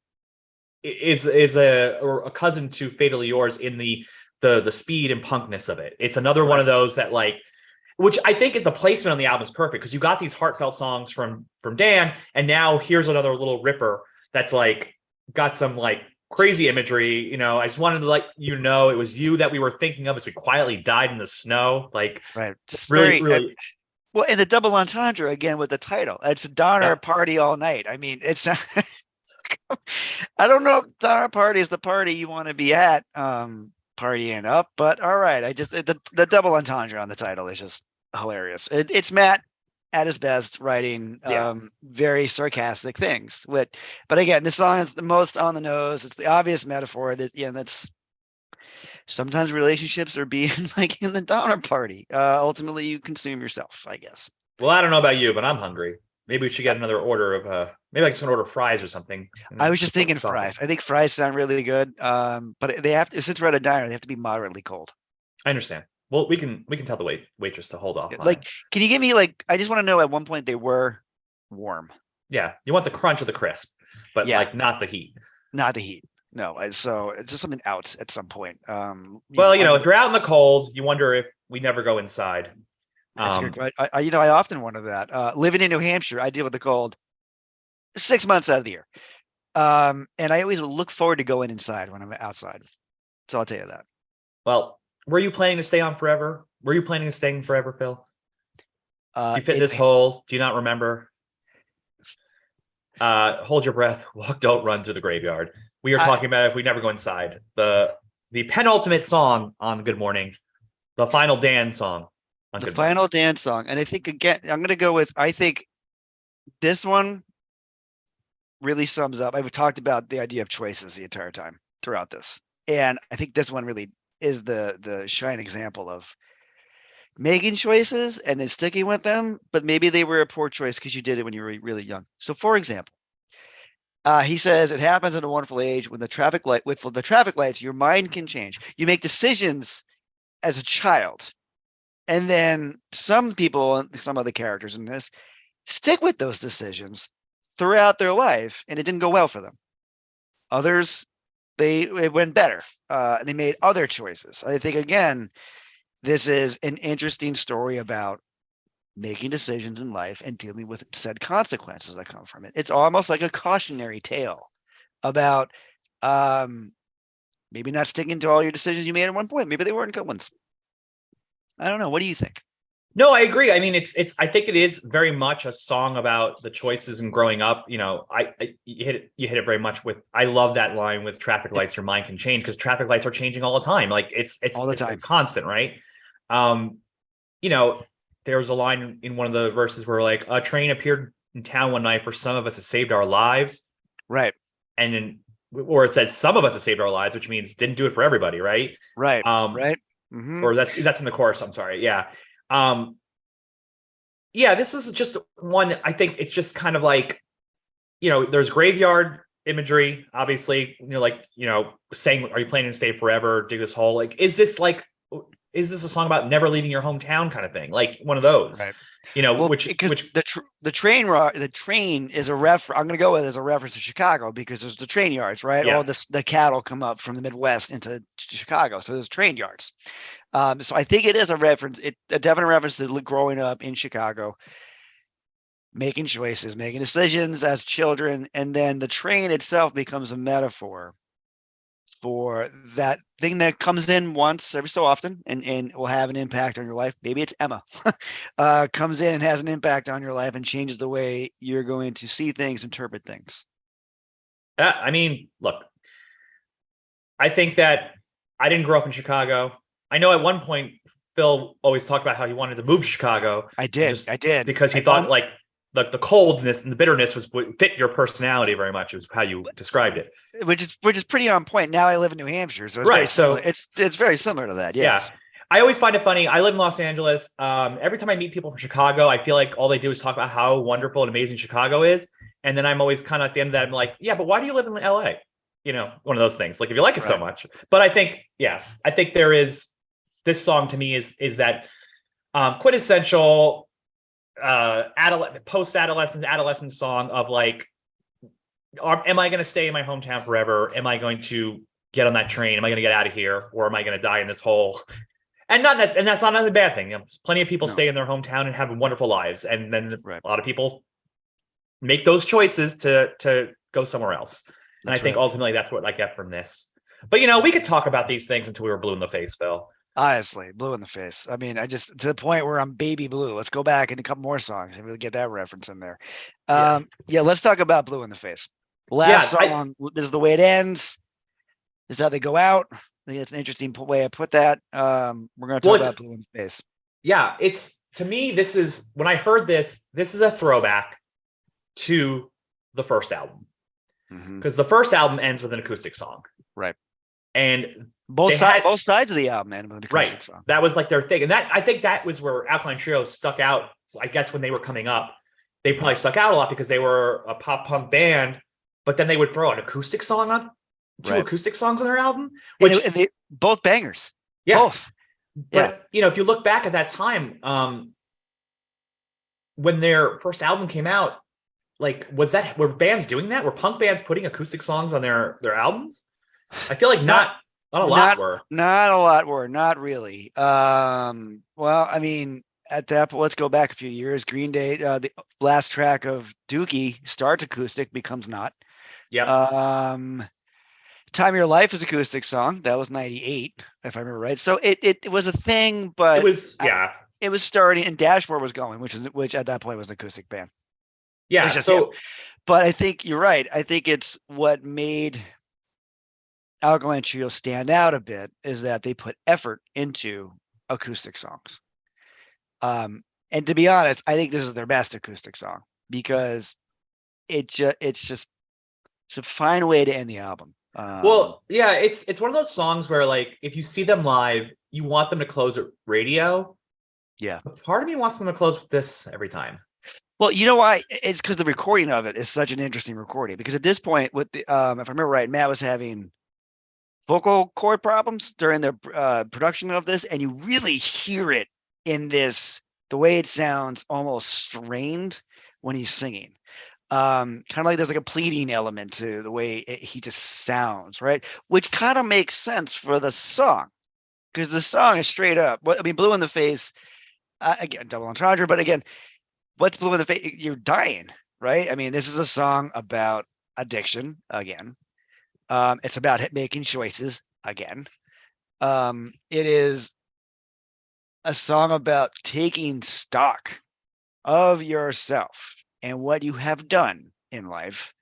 is a cousin to Fatally Yours in the speed and punkness of it. It's another one of those that, like, which I think the placement on the album is perfect, because you got these heartfelt songs from Dan, and now here's another little ripper that's like got some like crazy imagery. I just wanted to let you know it was you that we were thinking of as we quietly died in the snow. Like, right, just really. Well, and the double entendre again with the title. It's a Donner Party All Night. I mean, it's I don't know if Donner Party is the party you want to be at, partying up, but all right. The double entendre on the title is just hilarious. It's Matt at his best writing very sarcastic things. But again, this song is the most on the nose. It's the obvious metaphor that that's sometimes relationships are being like in the Donner Party. Ultimately, you consume yourself, I guess. Well, I don't know about you, but I'm hungry. Maybe we should get another order of maybe I can order fries or something. I was just thinking fries. I think fries sound really good. But they have to, since we're at a diner, they have to be moderately cold. I understand. Well, we can tell the waitress to hold off. Can you give me I just want to know, at one point they were warm. Yeah, you want the crunch of the crisp, but not the heat. Not the heat. No, so it's just something out at some point. Well, if you're out in the cold, you wonder if we never go inside. That's good. I often wonder that. Living in New Hampshire, I deal with the cold 6 months out of the year, and I always look forward to going inside when I'm outside. So I'll tell you that. Well, were you planning to stay on forever? Were you planning to stay forever, Phil? Do you fit in this hole? Do you not remember? Hold your breath. Walk, don't run through the graveyard. We are talking about if we never go inside. The penultimate song on Good Morning, the final Dan song. The final Dan song. And I think, again, I'm going to go with, I think this one really sums up. I've talked about the idea of choices the entire time throughout this. And I think this one really is the shining example of making choices and then sticking with them, but maybe they were a poor choice because you did it when you were really young. So, for example, he says it happens at a wonderful age with the traffic lights, your mind can change. You make decisions as a child. And then some people, some other characters in this, stick with those decisions throughout their life, and it didn't go well for them. Others, it went better, and they made other choices. I think, again, this is an interesting story about making decisions in life and dealing with said consequences that come from it. It's almost like a cautionary tale about maybe not sticking to all your decisions you made at one point. Maybe they weren't good ones. I don't know. What do you think? No, I agree. I mean, I think it is very much a song about the choices and growing up. You know, you hit it very much with. I love that line with traffic lights. Your mind can change because traffic lights are changing all the time. Like it's All the it's a time. constant, right? You know, there's a line in one of the verses where like a train appeared in town one night. For some of us, it saved our lives, Right. and then or it says some of us it saved our lives, which means didn't do it for everybody, right? Right. Um, Right. Mm-hmm. or that's in the chorus. I'm sorry. Yeah. Um, yeah, this is just one. I think it's just kind of like, you know, there's graveyard imagery, obviously, you know, like, you know, saying, are you planning to stay forever? Dig this hole. Like, is this a song about never leaving your hometown kind of thing? Like one of those, Right. you know, Well, which because the train is a reference. I'm going to go with it as a reference to Chicago because there's the train yards, right? Yeah. All the cattle come up from the Midwest into Chicago, so there's train yards. So I think it is a reference. A definite reference to growing up in Chicago, making choices, making decisions as children, and then the train itself becomes a metaphor for that thing that comes in once every so often and will have an impact on your life. Maybe it's Emma comes in and has an impact on your life and changes the way you're going to see things, interpret things. I mean, look, I think that I didn't grow up in Chicago. I know at one point Phil always talked about how he wanted to move to Chicago. I did because he thought like the coldness and the bitterness would fit your personality very much. It was how you described it, which is pretty on point. Now I live in New Hampshire, so it's right? Very similar. It's very similar to that. Yes. Yeah. I always find it funny. I live in Los Angeles. Every time I meet people from Chicago, I feel like all they do is talk about how wonderful and amazing Chicago is. And then I'm always kind of at the end of that, I'm like, yeah, but why do you live in LA? You know, one of those things. Like if you like it so much. But I think there is, this song to me is that quintessential adolescent song of like, am I going to stay in my hometown forever? Am I going to get on that train? Am I going to get out of here, or am I going to die in this hole? And that's not a bad thing. You know, plenty of people stay in their hometown and have wonderful lives, and then a lot of people make those choices to go somewhere else. And I think ultimately that's what I get from this. But you know, we could talk about these things until we were blue in the face, Phil. Honestly, blue in the face. I mean, I just to the point where I'm baby blue. Let's go back in a couple more songs and really get that reference in there. Yeah, let's talk about blue in the face. Last song. This is the way it ends. This is how they go out. I think it's an interesting way I put that. We're going to talk about blue in the face. Yeah, it's to me. This is when I heard this. This is a throwback to the first album because the first album ends with an acoustic song, right? And both sides of the album end with an acoustic song. That was like their thing, and I think that was where Alkaline Trio stuck out. I guess when they were coming up, they probably stuck out a lot because they were a pop punk band, but then they would throw an acoustic song on. Two acoustic songs on their album, which and they both bangers. Yeah, both. But you know, if you look back at that time, when their first album came out, like were bands doing that? Were punk bands putting acoustic songs on their albums? I feel like not a lot were. Not a lot were. Not really. Well, I mean, at that point, let's go back a few years. Green Day, the last track of Dookie starts acoustic, becomes not. Yeah. Time of Your Life is acoustic song. That was 98, if I remember right. So it was a thing, but it was it was starting, and Dashboard was going, which at that point was an acoustic band. Yeah. But I think you're right. I think it's what made Alkaline Trio stand out a bit is that they put effort into acoustic songs. And to be honest, I think this is their best acoustic song because it's a fine way to end the album. Well, yeah, it's one of those songs where like if you see them live, you want them to close at radio. Yeah. But part of me wants them to close with this every time. Well, you know why? It's because the recording of it is such an interesting recording. Because at this point, with the if I remember right, Matt was having vocal cord problems during the production of this, and you really hear it in this, the way it sounds almost strained when he's singing. Kind of like there's like a pleading element to the way he just sounds, right? Which kind of makes sense for the song because the song is straight up. I mean, Blue in the Face Again, double entendre, but again, what's blue in the face? You're dying, right? I mean, this is a song about addiction again. It's about making choices again. It is a song about taking stock of yourself and what you have done in life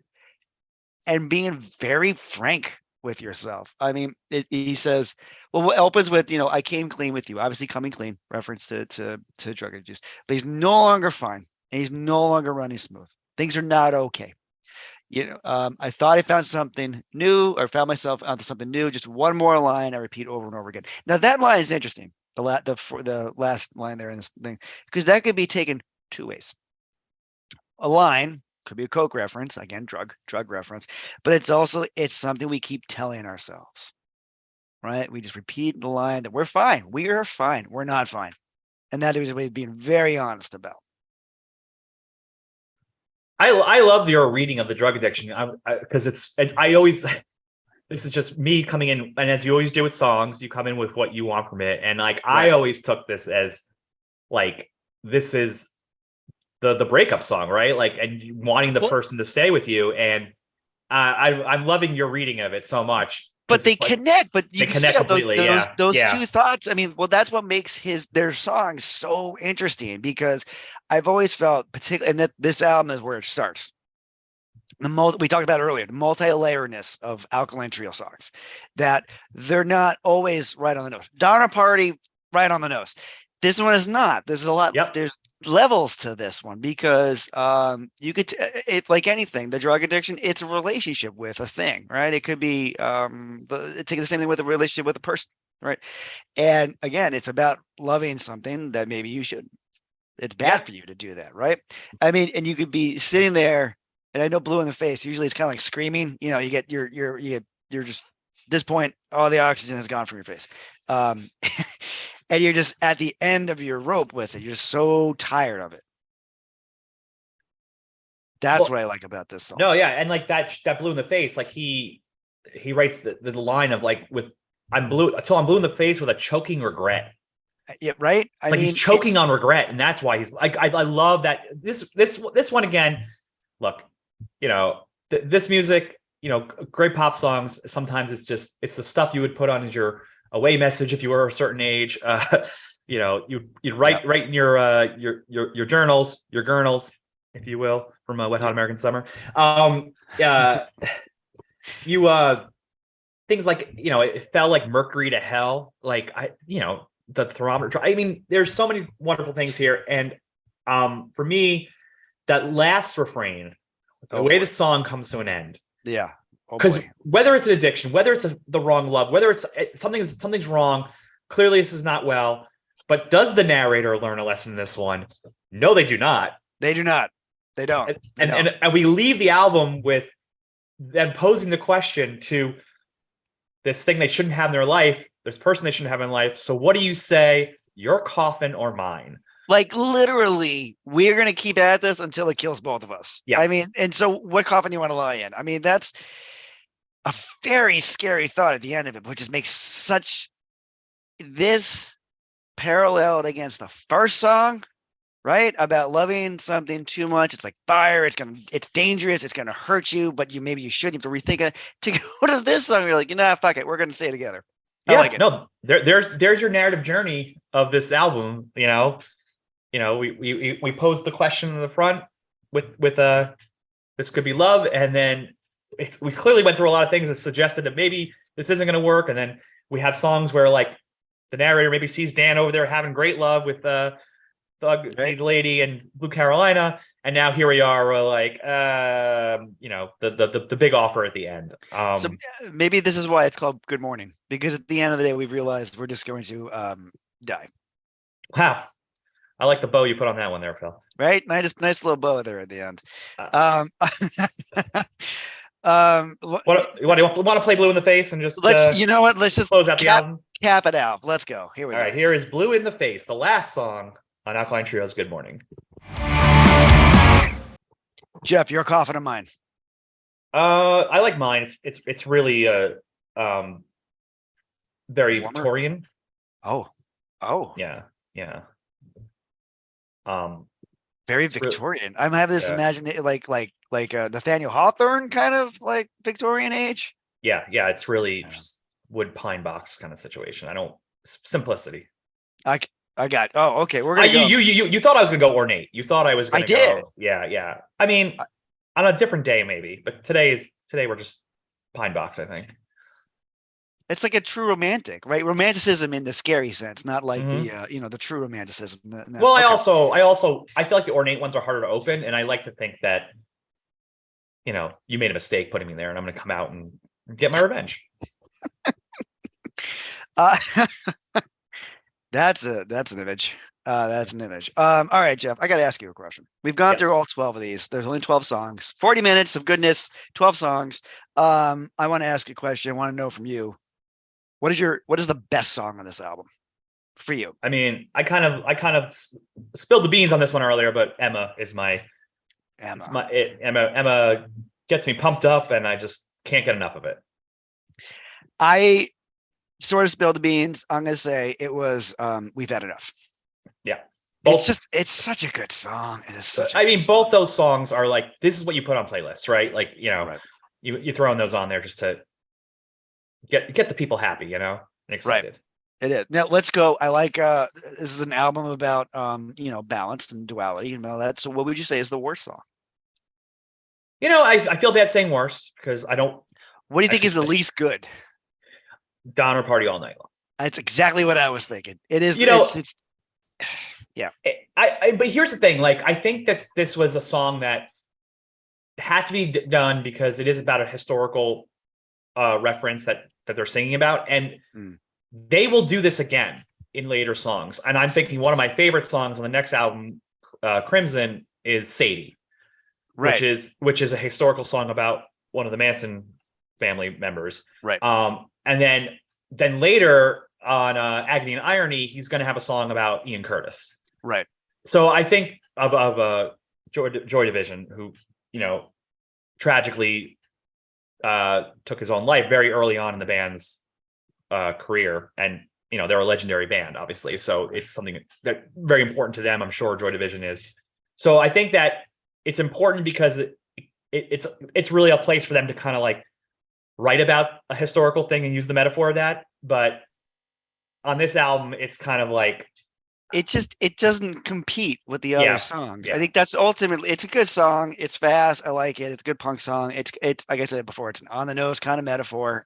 and being very frank with yourself. I mean, he says, well, it opens with, I came clean with you, obviously coming clean, reference to drug abuse, but he's no longer fine and he's no longer running smooth. Things are not okay. I thought I found something new or found myself onto something new. Just one more line I repeat over and over again. Now that line is interesting. The last line there in this thing, because that could be taken two ways. A line could be a Coke reference, again, drug reference, but it's something we keep telling ourselves, right? We just repeat the line that we're fine. We are fine. We're not fine. And that is a way of being very honest about. I love your reading of the drug addiction because I always this is just me coming in, and as you always do with songs, you come in with what you want from it, and like I always took this as like this is the breakup song, right? Like, and wanting the person to stay with you, and I'm loving your reading of it so much. But they connect. But you they connect completely. Those two thoughts. I mean, well, that's what makes their songs so interesting, because I've always felt, particularly, and that this album is where it starts. We talked about earlier, the multi-layerness of Alkaline Trio songs, that they're not always right on the nose. Donner Party, right on the nose. This one is not. There's a lot. Yep. There's levels to this one, because you could, it's like anything, the drug addiction, it's a relationship with a thing, right? It could be it's the same thing with a relationship with a person, right? And again, it's about loving something that maybe you should. It's bad for you to do that, right? I mean, and you could be sitting there, and I know blue in the face. Usually, it's kind of like screaming. You get you're just at this point, all the oxygen has gone from your face. And you're just at the end of your rope with it. You're so tired of it. That's what I like about this song. No, yeah, and like that blue in the face, like he writes the line of like I'm blue in the face with a choking regret. Yeah, right. I mean, he's choking on regret, and that's why he's like I love that this one again. Look, this music, great pop songs. Sometimes it's the stuff you would put on as your away message if you were a certain age. You'd write in your journals, your gurnals, if you will, from Wet Hot American Summer. Things like, it fell like mercury to hell. Like the thermometer. I mean, there's so many wonderful things here. And for me, that last refrain, the way the song comes to an end. Yeah. Because whether it's an addiction, whether it's the wrong love, whether it's something's wrong, clearly this is not well. But does the narrator learn a lesson in this one? No, they do not. They do not. They don't. And we leave the album with them posing the question to this thing they shouldn't have in their life, this person they shouldn't have in life. So what do you say, your coffin or mine? Like, literally, we're going to keep at this until it kills both of us. Yeah. I mean, and so what coffin do you want to lie in? I mean, that's a very scary thought at the end of it, which just makes this paralleled against the first song, right? About loving something too much. It's like fire. It's dangerous. It's going to hurt you, but maybe you shouldn't. You have to rethink it. To go to this song, you're like, fuck it. We're going to stay together. I like it. No, there's your narrative journey of this album. We posed the question in the front with this could be love, and then we clearly went through a lot of things that suggested that maybe this isn't going to work, and then we have songs where like the narrator maybe sees Dan over there having great love with Thug Lady and Blue Carolina, and now here we are, we're like the big offer at the end. So maybe this is why it's called Good Morning, because at the end of the day we've realized we're just going to die. Wow. I like the bow you put on that one there, Phil. Right? Nice little bow there at the end. What do you want to play Blue in the Face and just let's just close out the album? Cap it out. Let's go. Here we go. All right, here is Blue in the Face, the last song on Alkaline Trio's Good Morning. Jeff, your coffin of mine. I like mine. It's really very Victorian. Oh. Yeah. Very It's really, Victorian. I'm having this yeah, imagine like Nathaniel Hawthorne kind of like Victorian age. yeah. It's really Yeah. just wood pine box kind of situation. I don't simplicity. I I got. Oh, okay. We're I gonna go. you thought I was gonna go ornate. You thought I was I gonna did. go, yeah. I mean, I- on a different day maybe, but today we're just pine box, I think. It's like a true romantic, right? Romanticism in the scary sense, not like Hmm. the the true romanticism. No. Well, Okay. I feel like the ornate ones are harder to open, and I like to think that you made a mistake putting me there, and I'm gonna come out and get my revenge. Uh, that's an image. That's an image. All right, Jeff, I got to ask you a question. We've gone through Yes. all 12 of these. There's only 12 songs, 40 minutes of goodness, 12 songs. I want to ask a question. I want to know from you, what is the best song on this album for you? I mean, I kind of spilled the beans on this one earlier, but Emma is Emma. Emma gets me pumped up, and I just can't get enough of it. I sort of spilled the beans. I'm gonna say it was We've Had Enough. Yeah. It's Both just it's such a good song. It is such a I good mean, song. both those songs are like, this is what you put on playlists, right? Like, Right. you throwing those on there just to get the people happy, and Right. excited. It is. Now let's go. I like this is an album about balance and duality and all that. So what would you say is the worst song? I feel bad saying worst because I don't. What do you I think is should the least good? Donner Party all night long. That's exactly what I was thinking. It is You know, it's yeah. but here's the thing. Like, I think that this was a song that had to be done because it is about a historical reference that they're singing about, and Mm. they will do this again in later songs. And I'm thinking one of my favorite songs on the next album, Crimson, is Sadie, which Right. is a historical song about one of the Manson family members. Right. And then later on Agony and Irony, he's going to have a song about Ian Curtis. Right. So I think of Joy Division, who tragically took his own life very early on in the band's career, and they're a legendary band, obviously. So it's something that very important to them. I'm sure Joy Division is. So I think that it's important because it's really a place for them to kind of like write about a historical thing and use the metaphor of that. But on this album, it's kind of like, It doesn't compete with the other songs. yeah. I think that's ultimately it's a good song. It's fast. I like it. It's a good punk song. It's like I said before, it's an on the nose kind of metaphor.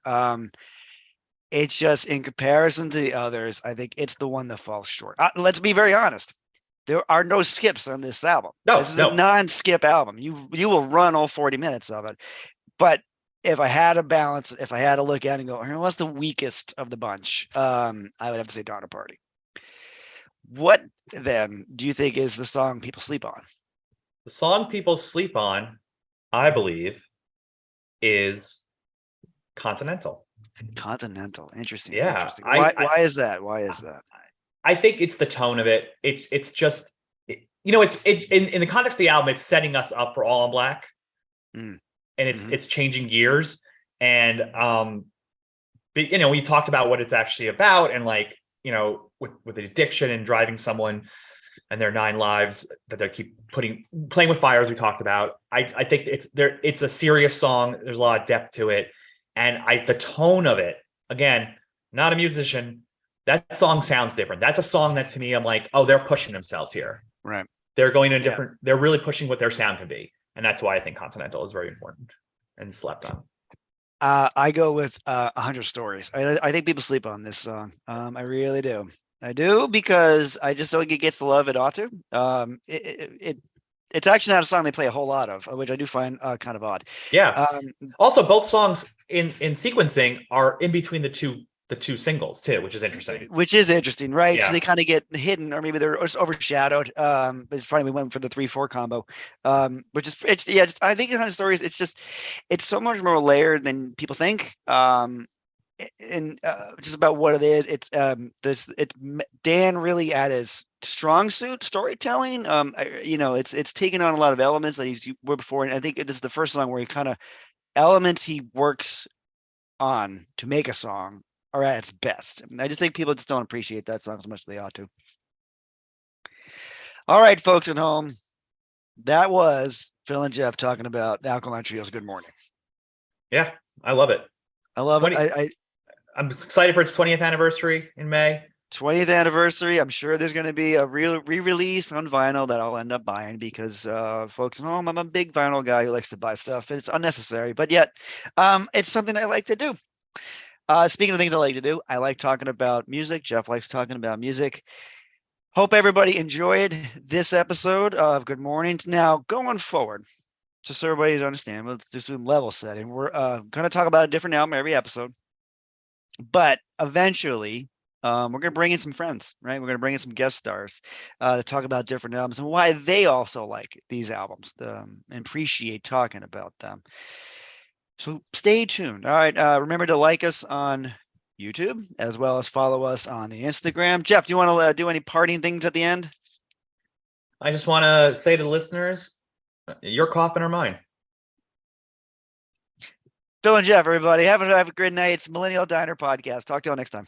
It's just in comparison to the others, I think it's the one that falls short. Let's be very honest. There are no skips on this album. No, This is a no. non-skip album. You will run all 40 minutes of it. But if I had a balance, if I had to look at it and go, what's the weakest of the bunch? I would have to say Donner Party. What then do you think is the song people sleep on? The song people sleep on, I believe, is Continental. Continental. Interesting. Yeah, Interesting. Why is that? Why is that? I think it's the tone of it. It's just it's in the context of the album, it's setting us up for All in Black, Mm. and it's changing gears. And but, we talked about what it's actually about, and like with addiction and driving someone and their 9 lives that they keep playing with fire, as we talked about. I think it's a serious song. There's a lot of depth to it, and the tone of it. Again, not a musician. That song sounds different. That's a song that to me, I'm like, oh, they're pushing themselves here. Right. They're going to a different. They're really pushing what their sound can be, and that's why I think Continental is very important and slept on. I go with 100 Stories. I think people sleep on this song. I really do. I do because I just don't think it gets the love it ought to. It's actually not a song they play a whole lot of, which I do find kind of odd. Yeah. Also, both songs in sequencing are in between the two singles too, which is interesting. Which is interesting, right? Yeah. So they kind of get hidden, or maybe they're just overshadowed. But it's funny we went for the 3-4 combo, which is I think in 100 Stories, it's so much more layered than people think. And just about what it is, it's Dan really at his strong suit storytelling. It's taken on a lot of elements that he's were before, and I think this is the first song where he kind of elements he works on to make a song are at its best. I just think people just don't appreciate that song as much as they ought to. All right, folks at home. That was Phil and Jeff talking about Alkaline Trio's Good Morning. Yeah, I love it. I love it. I'm excited for its 20th anniversary in May. 20th anniversary. I'm sure there's going to be a real re-release on vinyl that I'll end up buying because folks at home, I'm a big vinyl guy who likes to buy stuff. It's unnecessary, but yet it's something I like to do. Speaking of things I like to do, I like talking about music. Jeff likes talking about music. Hope everybody enjoyed this episode of Good Morning. Now, going forward, just so everybody to understand, we'll just do level setting. We're going to talk about a different album every episode, but eventually we're going to bring in some friends, right? We're going to bring in some guest stars to talk about different albums and why they also like these albums and appreciate talking about them. So stay tuned. All right. Remember to like us on YouTube as well as follow us on the Instagram. Jeff, do you want to do any parting things at the end? I just want to say to the listeners, your coffin or mine. Phil and Jeff, everybody, have a great night. It's Millennial Diner podcast. Talk to you all next time.